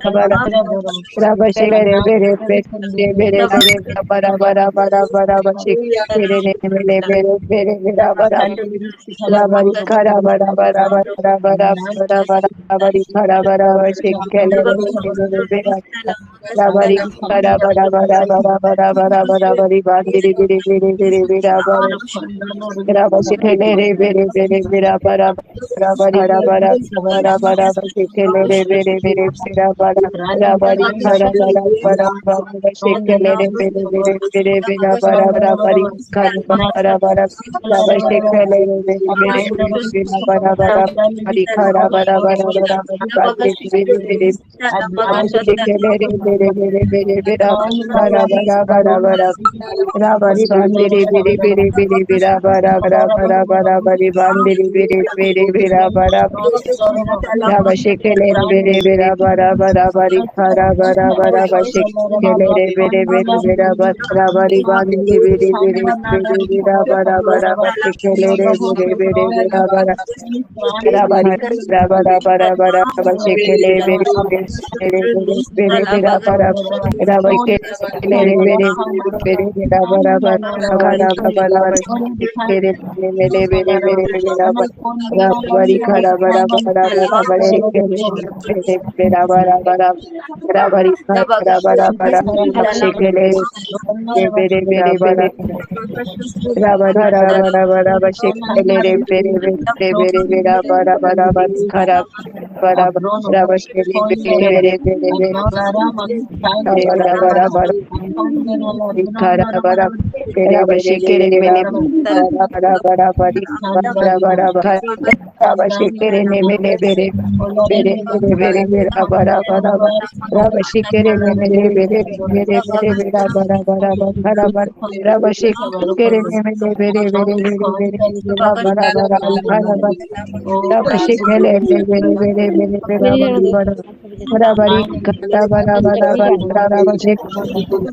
Speaker 1: बरा बच्चे रे बेरे बेरे बेरे बेरे बरा बरा बरा बरा बच्चे तेरे ने मेरे बेरे बेरे बेरा बरा बराबरी खरा बरा बरा बरा बरा बरा बरा बरी खरा बरा बच्चे खेले रे बेरे बेरा बराबरी खरा बरा बरा बरा बरा बरा बरा बरी बांधी बेरे बेरे बेरे बेरा बरा बच्चे खेले रे बेरे बेरे बेरा बरा बराबरी बरा बरा बरा बच्चे खेले रे बेरे बेरे बेरा बरा बराबरी खरा बरा बरा बरा बच्चे खेले रे बेरे बेरे बेरे बेरा बरा बराबरी खरा बरा बरा बच्चे खेले रे बेरे बेरे बेरा बरा बरा बरी खरा बरा बरा बरा बरी बांधी बेरे बेरे बच्चे खेले रे बेरे बेरे बेरे बेरा बरा बरा बरा बरा बराबरी बांधी बेरे बेरे बेरे बेरा बरा बरा बरा बरा बरी बांधी बेरे बेरे बेरा बरा बच्चे खेले रे बेरे बेरा बरा बरा बरी खरा बरा बरा बच्चे खेले रे बेरे बेरे बेरा बरा बरी बांधी बेरे बेरे बेरे बेरा बरा बरा बच्चे खेले रे बेरे बेरे बेरा बरा बराबरी बरा बरा बरा बच्चे खेले बेरे बेरे बेरे बेरे बेरा बरा बराबरी खेले रे बेरे बेरे बेरा बरा बरा खरा बरा बच्चे खेले मेले बेरे बेरे बेरा बराबरी खरा बरा बरा बरा बच्चे खेले बेरे बेरा बरा बरा बराबरी खरा बरा बरा बच्चे खेले बेरे बेरे बेरे बरा बरा बरा बच्चे खेले रे बेरे बेरे बेरे बेरा बरा बरा बरी खरा बरा बरा बच्चे बेरे बेरे बेरे बेरे बरा बरा बरा खरा बरा बेरा बच्चे खेले मेले बरा बरा बरी बरा बरा खरा बच्चे खेले ने मेले बेरे बेरे बेरे बेरे बेरा बरा बरा बरा बच्चे खेले ने मेले बेरे बेरे बेरे बेरा बरा बरा खरा बरा बच्चे खेले ने मेले बेरे बेरे बेरे बेरे बेरा बरा बरा खरा बरा बच्चे खेले ने बेरे बेरे बेरे बेरा बरा बराबरी खरा बरा बरा बरा बच्चे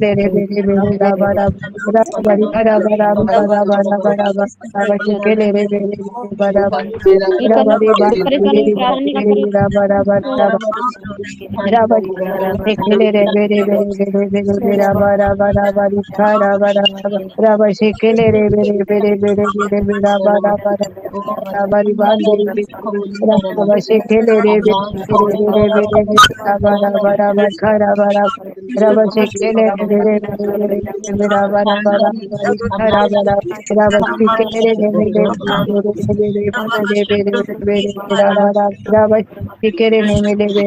Speaker 1: तेरे बेरे बेरे बरा बराबरी खरा बरा बरा बरा बरा बच्चे खेले रे बेरे बरा बराबरी बांधी बेरे बरा बरा बराबरी खेले रे बेरे बेरे बेरे बेरे बेरा बरा बरा बरी खरा बरा बच्चे खेले रे बेरे बेरे बेरे बेरे बेरा बरा बरा बराबरी बांधी बच्चे खेले bere bere bere bere bere bara bara bara khara bara raba shekele bere bere bere bere bara bara bara khara bara raba shekele bere bere bere bere bere bere bara raba shekele bere bere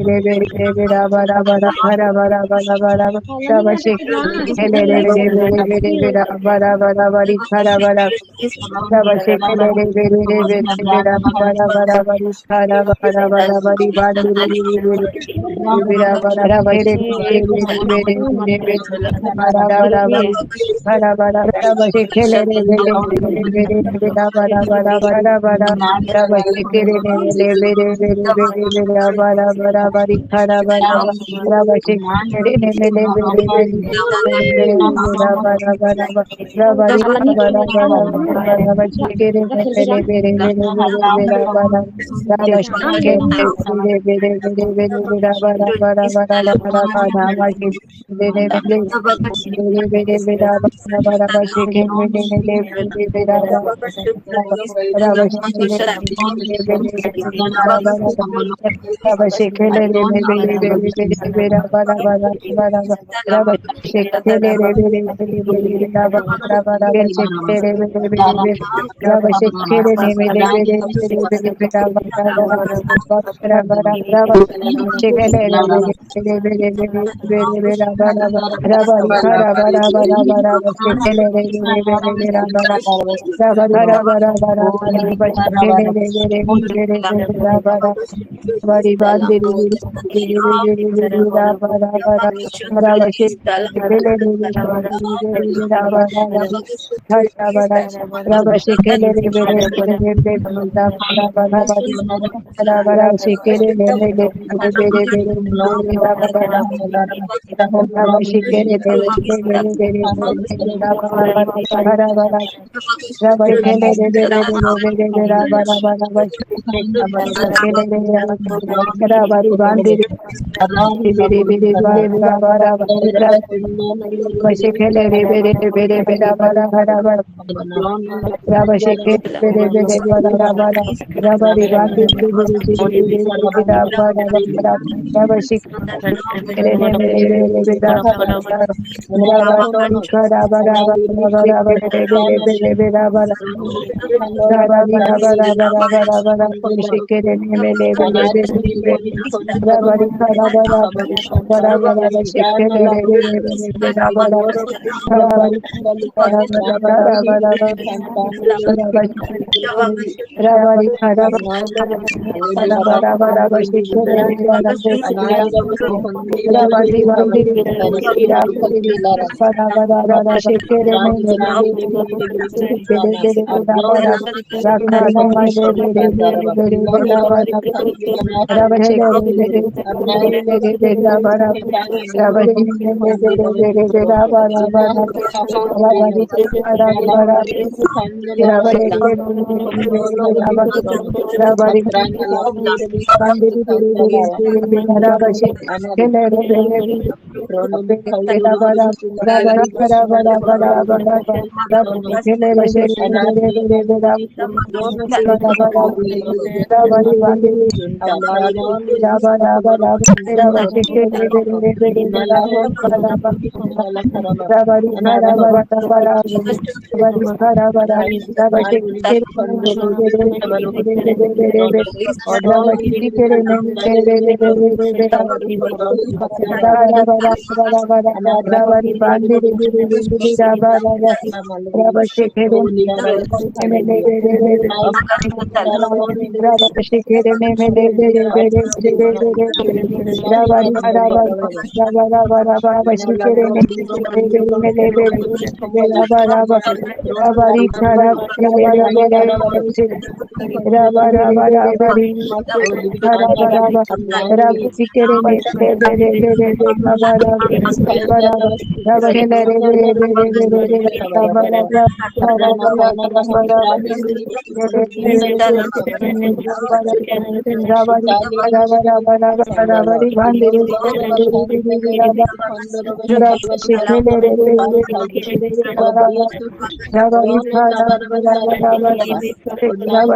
Speaker 1: bere bere bere bere bara bara khara bara bara bara raba shekele bere bere bere bere bara bara bara khara bara raba shekele bere bere bere bere bara bara bara khara bara bara bara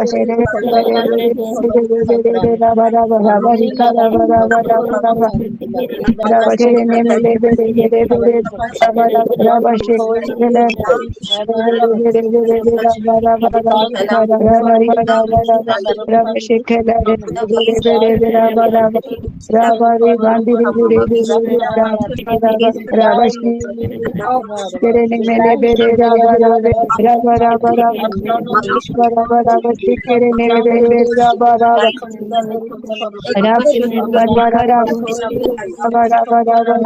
Speaker 1: bandiri Rabari bandiri bere bere rabashi kere ne mele bere rabara rabara rabara rabashi kere ne bere rabara rabari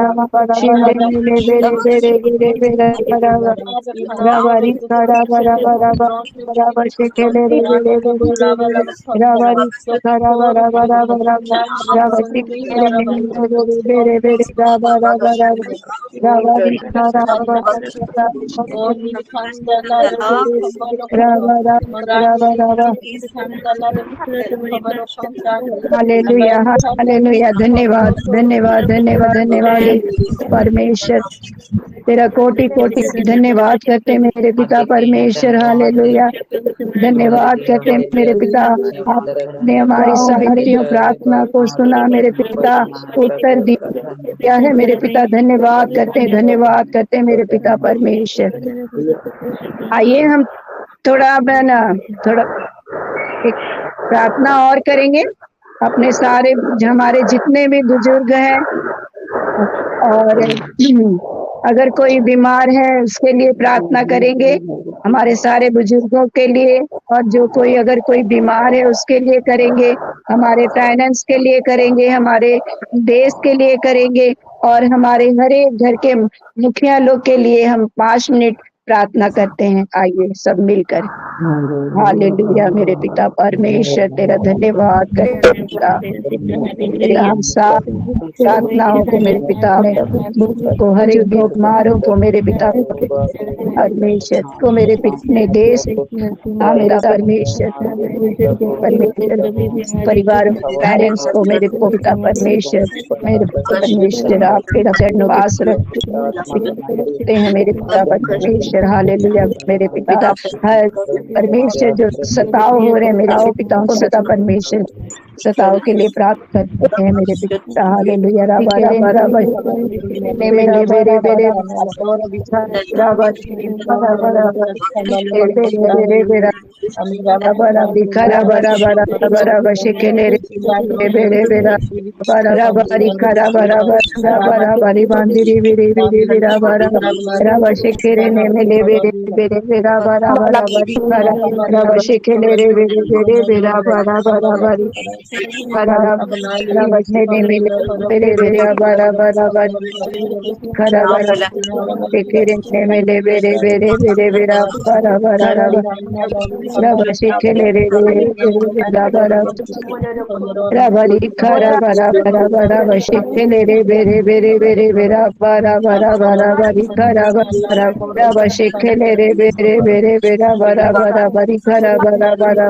Speaker 1: kara shinde ne bere bere bere bere rabari kara rabashi kere ne bere bere rabari kara rabari kere ne bere bere rabari kara hallelujah hallelujah धन्यवाद धन्यवाद धन्यवाद धन्यवाद परमेश्वर तेरा कोटि कोटि धन्यवाद करते मेरे पिता परमेश्वर हालेलुया धन्यवाद करते मेरे पिता आपने हमारी सारी प्रार्थना को सुना मेरे पिता उत्तर दिया है मेरे पिता धन्यवाद करते मेरे पिता परमेश्वर आइए हम थोड़ा एक प्रार्थना और करेंगे अपने सारे हमारे जितने भी बुजुर्ग हैं और अगर कोई बीमार है उसके लिए प्रार्थना करेंगे हमारे सारे बुजुर्गों के लिए और जो कोई अगर कोई बीमार है उसके लिए करेंगे हमारे फाइनेंस के लिए करेंगे हमारे देश के लिए करेंगे और हमारे हर एक घर के मुखिया लोग के लिए हम 5 मिनट प्रार्थना करते हैं आइए सब मिलकर हालेलुया मेरे पिता परमेश्वर तेरा धन्यवाद करता तेरे हम सब प्रार्थनाओं को मेरे पिता को हर एक बीमारों को मेरे पिता परमेश्वर को मेरे पिछले देश मेरा परमेश्वर परिवार पेरेंट्स को मेरे पिता परमेश्वर आपके निवास रखते हैं मेरे पिता परमेश्वर हालेलुया मेरे पिता परमेश्वर जो सताव हो रहे हैं मेरे पिता को सता परमेश्वर सताव के लिए प्राप्त करते हैं मेरे पिता हालेलुया राबा राबा राबा ने मेरे बेरे बेरे राबा राबा राबा बेरे बेरे राबा राबा राबा राबा राबा राबा शेकेले बेरे बेरा राबा रिखा राबा राबा राबा राबा रिबांदिरी बेरे बेरे राबा राबा शेकेरे ने मेले बेरे बेरे राबा राबा राबा रिखा राबा शेकेले रे बेरे बेरे राबा राबा राबा बचने ने मिले बेरे बेरे बारा बारा बारा खरा बारा केरे ने मिले बेरे बेरे बेरे बेरा बारा बारा रबा शिखेले रे बेरा बारा रबरी खरा बारा बारा बारा शिखेले रे बेरे बेरे बेरे बेरा बारा बारा बारा बरी खरा बारा रबा शिखेले रे बेरे बेरे बेरा बारा बारा बरी खरा बारा बारा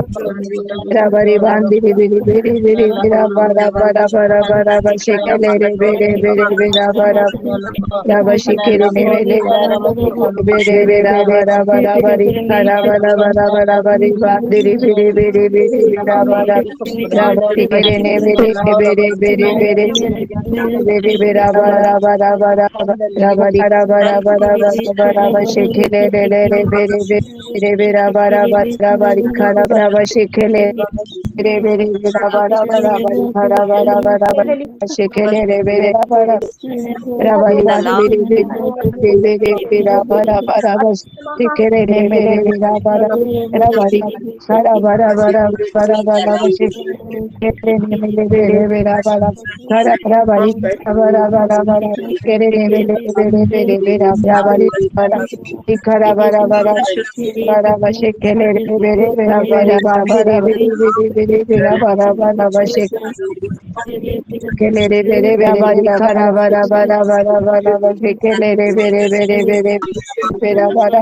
Speaker 1: रबरी बांधी बेरे बेरे बेरे बेरा बारा बारा बारा बारा बशिकेले रे बेरे बेरे बेरा बारा रबा शिखेले ने बेरे बेरे बेरा बारा बारा बरी खरा बारा बारा बारा बरी बांधी बेरे बेरे बेरे बेरा बारा रबा शिखेले ने बेरे बेरे बेरे बेरे बेरे बेरा बारा बारा बारा रबा खरा बारा बारा बारा बशिकेले रे रे बेरे बेरे बेरा बारा बारा बरी खरा रबा शिखेले रे बेरे बेरा बारा बारा बरी खरा बारा बारा शिखेले रे बेरे बारा रबा बेरे बेरे बेरा बारा बारा बस शिखेले रे मेरे बेरा बारा रबा खरा बारा बारा बारा बारा बस शिखेले रे मेरे बेरे बेरा बारा खरा रबा बारा बारा बारा शिखेले रे मेरे बेरे बेरे बेरा बारा खरा बारा बारा बारा बस शिखेले रे बेरे बेरा बारा बारा बेरे बेरा बारा बारा बस केले रे बेरे बारी खरा बारा बारा बारा बारा बस केले रे बेरे बेरे बेरे बेरा बारा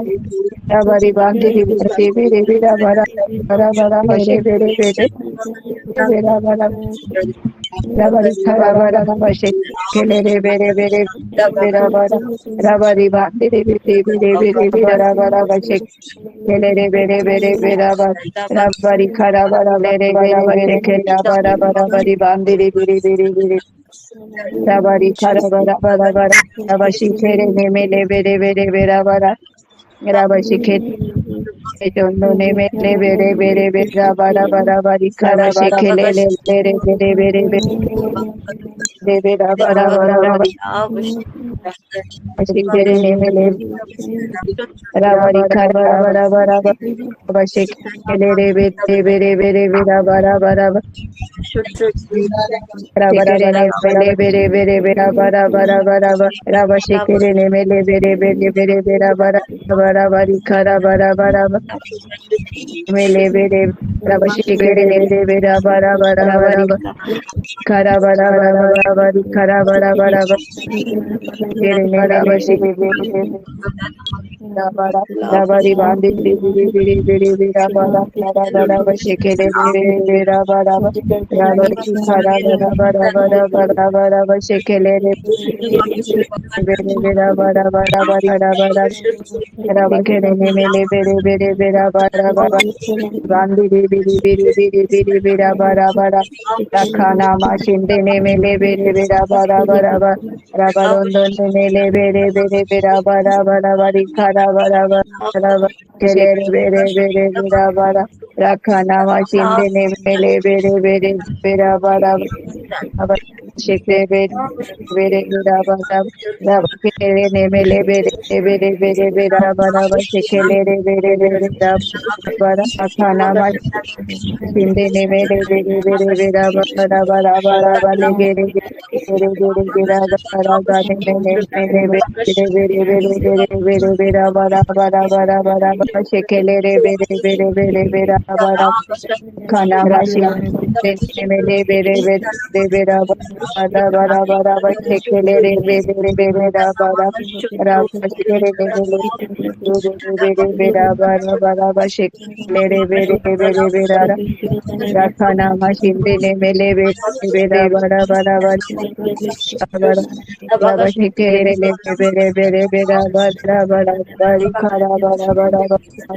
Speaker 1: बारी बांधी बेरे बेरे बेरा बारा बारा बारा बस बेरे बेरे बेरा बारा Rabari Karabara Bashi Kelere Bere Bere Bere Bara Rabari Bandi Bere Bere Bere Bere Rabara Bashi Kelere Bere Bere Bere Bara Rabari Karabara Bere Bere Bere Kelabara Bara Bari Bandi Bere Bere Bere Rabari Karabara Bara Bara Rabashi Kere Nemele Bere Bere Bere Bara Rabashi Kere Chondo Nemele Bere Bere Bere Bara Bara Bari Rabashi Kelele Bere Bere Bere Bere Bere Bara Bara Shikere nemele rabari kara bara bara bara shikere rebe rebe rebe rebe bara bara rabari nemele bere bere bere bara bara bara raba shikere nemele bere bere bere bere bara bara bari kara bara bara mele bere raba shikere bere bere bara bara bara kara bara bara bara bari kara bara bara kere nemele bere Rabari bandi biri biri biri biri bira bara bara bara bashikere biri bira bara rabari khara bara bara bara bara bara bashikere biri bira bara bara bara rabakere nemele biri biri bira bara bara bandi biri biri biri biri biri bira bara bara rakhana mashinde nemele biri bira bara bara rabarondo nemele biri biri bira bara bara bari khara bara bara kelere bere bere bera bara rakhana mashinde ne mele bere bere bera bara shekre bere bere bera bara rab kelere ne mele bere bere bere bera bara shekelere bere bere bara rakhana mashinde ne mele bere bere bera bara bara bara bale gere bere bere bera bara gane ne mele bere bere bere bere bere bera bara bara bara bara shekelere bere bere bere bera bara khana mashi mele bere bere bera bara bara bara bara shekelere bere bere bera bara ra shekelere mele bere bera bara bara bara shekelere bere bere bera ra khana mashi mele bere bere bara bara bara Rabashi kere le bere bere bera bara bara bari khara bara bara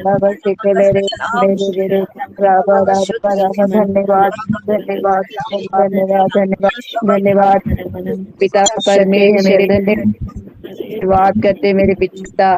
Speaker 1: rabashi kere le bere bere bara bara धन्यवाद धन्यवाद धन्यवाद धन्यवाद धन्यवाद पिता परमेश्वर धन्यवाद करते मेरे पिता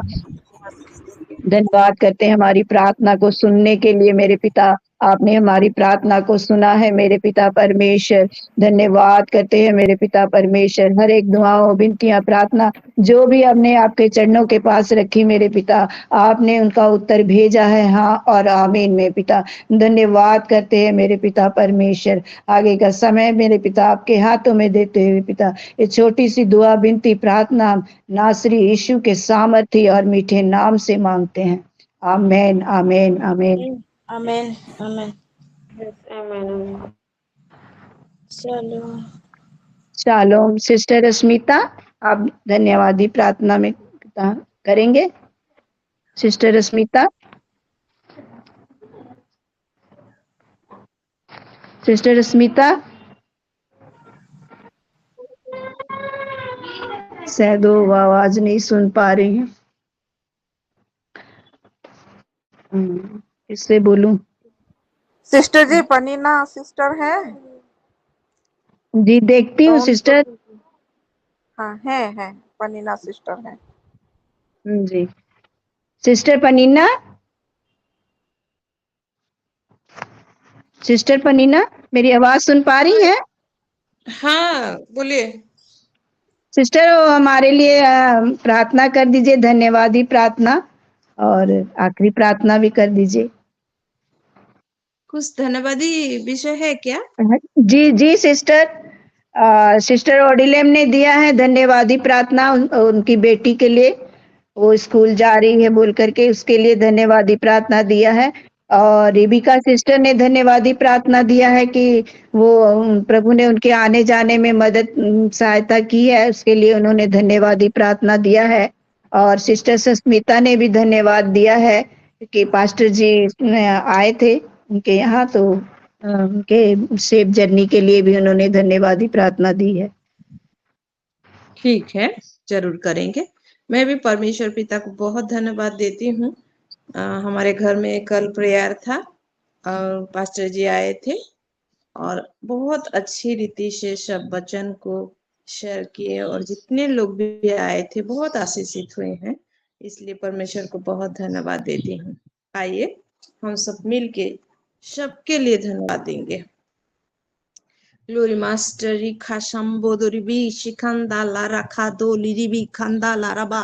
Speaker 1: धन्यवाद करते हैं हमारी प्रार्थना को सुनने के लिए मेरे पिता आपने हमारी प्रार्थना को सुना है मेरे पिता परमेश्वर धन्यवाद करते हैं मेरे पिता परमेश्वर हर एक दुआओं विनतियां प्रार्थना जो भी हमने आपके चरणों के पास रखी मेरे पिता आपने उनका उत्तर भेजा है हाँ और आमीन मेरे पिता धन्यवाद करते हैं मेरे पिता परमेश्वर आगे का समय मेरे पिता आपके हाथों में देते हुए पिता ये छोटी सी दुआ विनती प्रार्थना नासरी यीशु के सामर्थ्य और मीठे नाम से मांगते हैं आमेन आमेन आमेन
Speaker 4: Amen. Amen.
Speaker 3: Amen.
Speaker 4: चलो
Speaker 1: शालोम सिस्टर रश्मिता आप धन्यवादी प्रार्थना में करेंगे सिस्टर रश्मिता सिस्टर रश्मिता शायद वो आवाज नहीं सुन पा रही हैं इससे बोलूं
Speaker 7: सिस्टर जी पनीना सिस्टर है
Speaker 1: जी देखती
Speaker 7: तो
Speaker 1: हूँ
Speaker 7: उनको
Speaker 1: सिस्टर
Speaker 7: हाँ है पनीना सिस्टर है
Speaker 1: जी सिस्टर पनीना सिस्टर पनीना मेरी आवाज सुन पा रही हैं
Speaker 4: हाँ बोलिए
Speaker 1: सिस्टर वो हमारे लिए प्रार्थना कर दीजिए धन्यवादी प्रार्थना और आखिरी प्रार्थना भी कर दीजिए
Speaker 4: कुछ धन्यवादी विषय है क्या
Speaker 1: जी जी सिस्टर सिस्टर ओडिलेम ने दिया है धन्यवादी प्रार्थना उनकी बेटी के लिए वो स्कूल जा रही है बोल करके उसके लिए धन्यवादी प्रार्थना दिया है और रिबिका सिस्टर ने धन्यवादी प्रार्थना दिया है कि वो प्रभु ने उनके आने जाने में मदद सहायता की है उसके लिए उन्होंने धन्यवादी प्रार्थना दिया है और सिस्टर सस्मिता ने भी धन्यवाद दिया है कि पास्टर जी आए थे उनके यहाँ तो उनके सेफ जर्नी के लिए भी उन्होंने धन्यवाद ही प्रार्थना दी है।
Speaker 4: ठीक है, जरूर करेंगे। मैं भी परमेश्वर पिता को बहुत धन्यवाद देती हूँ। हमारे घर में कल प्रेयर था और पास्टर जी आए थे और बहुत अच्छी रीति से सब वचन को शेयर किए और जितने लोग भी आए थे बहुत आशीषित हुए हैं, इसलिए परमेश्वर को बहुत धन्यवाद देती हूँ। आइए हम सब मिलके सबके लिए धन्यवाद देंगे। Lori masteri खाशंबोदरी भी शिखंदा लारा खादो लिरी भी खंदा लाराबा।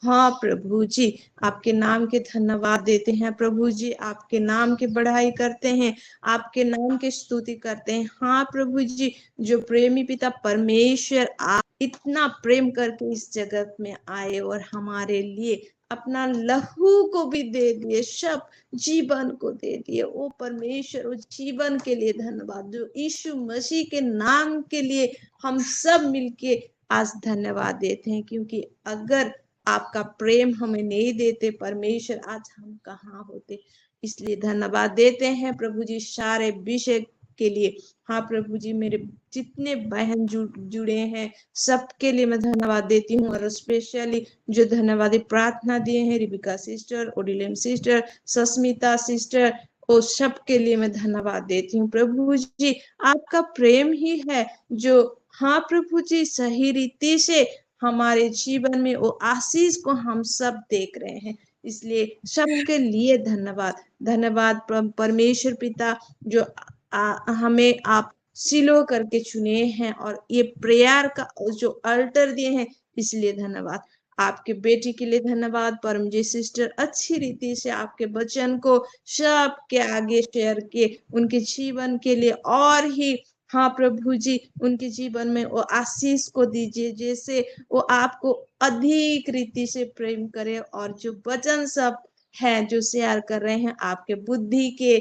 Speaker 4: हाँ प्रभु जी, आपके नाम के धन्यवाद देते हैं प्रभु जी, आपके नाम की बढ़ाई करते हैं, आपके नाम की स्तुति करते हैं। हाँ प्रभु जी, जो प्रेमी पिता परमेश्वर आप इतना प्रेम करके इस जगत में आए और हमारे लिए अपना लहू को भी दे दिए, सब जीवन को दे दिए। ओ परमेश्वर, उस जीवन के लिए धन्यवाद। जो यीशु मसीह के नाम के लिए हम सब मिलके आज धन्यवाद देते हैं, क्योंकि अगर आपका प्रेम हमें नहीं देते परमेश्वर, आज हम कहाँ होते। इसलिए धन्यवाद देते हैं प्रभु जी सारे विषय के लिए। हाँ प्रभु जी, मेरे जितने बहन जुड़े हैं सबके लिए मैं धन्यवाद देती हूँ, और स्पेशली जो धन्यवादी प्रार्थना दिए हैं, रिबिका सिस्टर, ओडिलेम सिस्टर, सस्मिता सिस्टर, और सबके लिए मैं धन्यवाद देती हूँ। प्रभु जी, आपका प्रेम ही है जो, हाँ प्रभु जी, सही रीति से हमारे जीवन में वो आशीष को हम सब देख रहे हैं, इसलिए सबके लिए धन्यवाद। धन्यवाद परमेश्वर पिता, जो हमें आप सिलो करके चुने हैं और ये प्रेयर का जो अल्टर दिए हैं, इसलिए धन्यवाद। आपके बेटी के लिए धन्यवाद। परमजीत सिस्टर अच्छी रीति से आपके वचन को सबके आगे शेयर किए, उनके जीवन के लिए और ही, हाँ प्रभु जी, उनके जीवन में वो आशीष को दीजिए, जैसे वो आपको अधिक रीति से प्रेम करे, और जो वचन सब है जो शेयर कर रहे हैं आपके बुद्धि के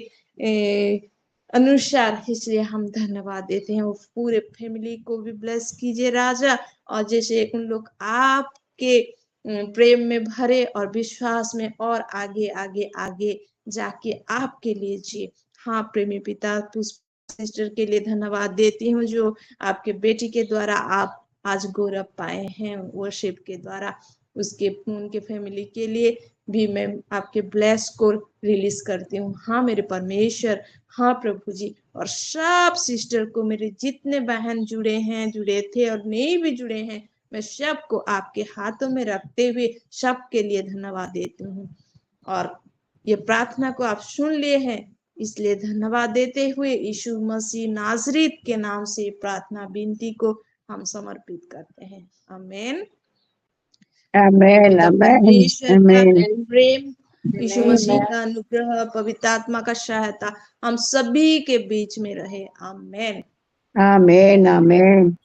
Speaker 4: अनुसार, इसलिए हम धन्यवाद देते हैं। वो पूरे फैमिली को भी ब्लेस कीजिए राजा, और जैसे उन लोग आपके प्रेम में भरे और विश्वास में और आगे आगे आगे जाके आपके लिए जिए। हाँ प्रेमी पिता, सिस्टर के लिए धन्यवाद देती हूँ, जो आपके बेटी के द्वारा आप आज गौरव पाए हैं वर्शिप के द्वारा। उसके उनके फैमिली के लिए भी मैं आपके ब्लेस को रिलीज करती हूँ। हाँ मेरे परमेश्वर, हाँ प्रभु जी, और सब सिस्टर को, मेरे जितने बहन जुड़े थे और नहीं भी जुड़े हैं, मैं सबको आपके हाथों में रखते हुए सबके लिए धन्यवाद देती हूँ। और ये प्रार्थना को आप सुन लिए हैं, इसलिए धन्यवाद देते हुए यीशु मसीह नाजरीत के नाम से प्रार्थना विनती को हम समर्पित करते हैं। आमीन।
Speaker 1: आमेन, आमेन,
Speaker 4: परमेश्वर का
Speaker 1: आमेन,
Speaker 4: प्रेम, यीशु मसीह का अनुग्रह, पवित्र आत्मा का सहायता हम सभी के बीच में रहे। आमेन,
Speaker 1: आमेन, आमेन।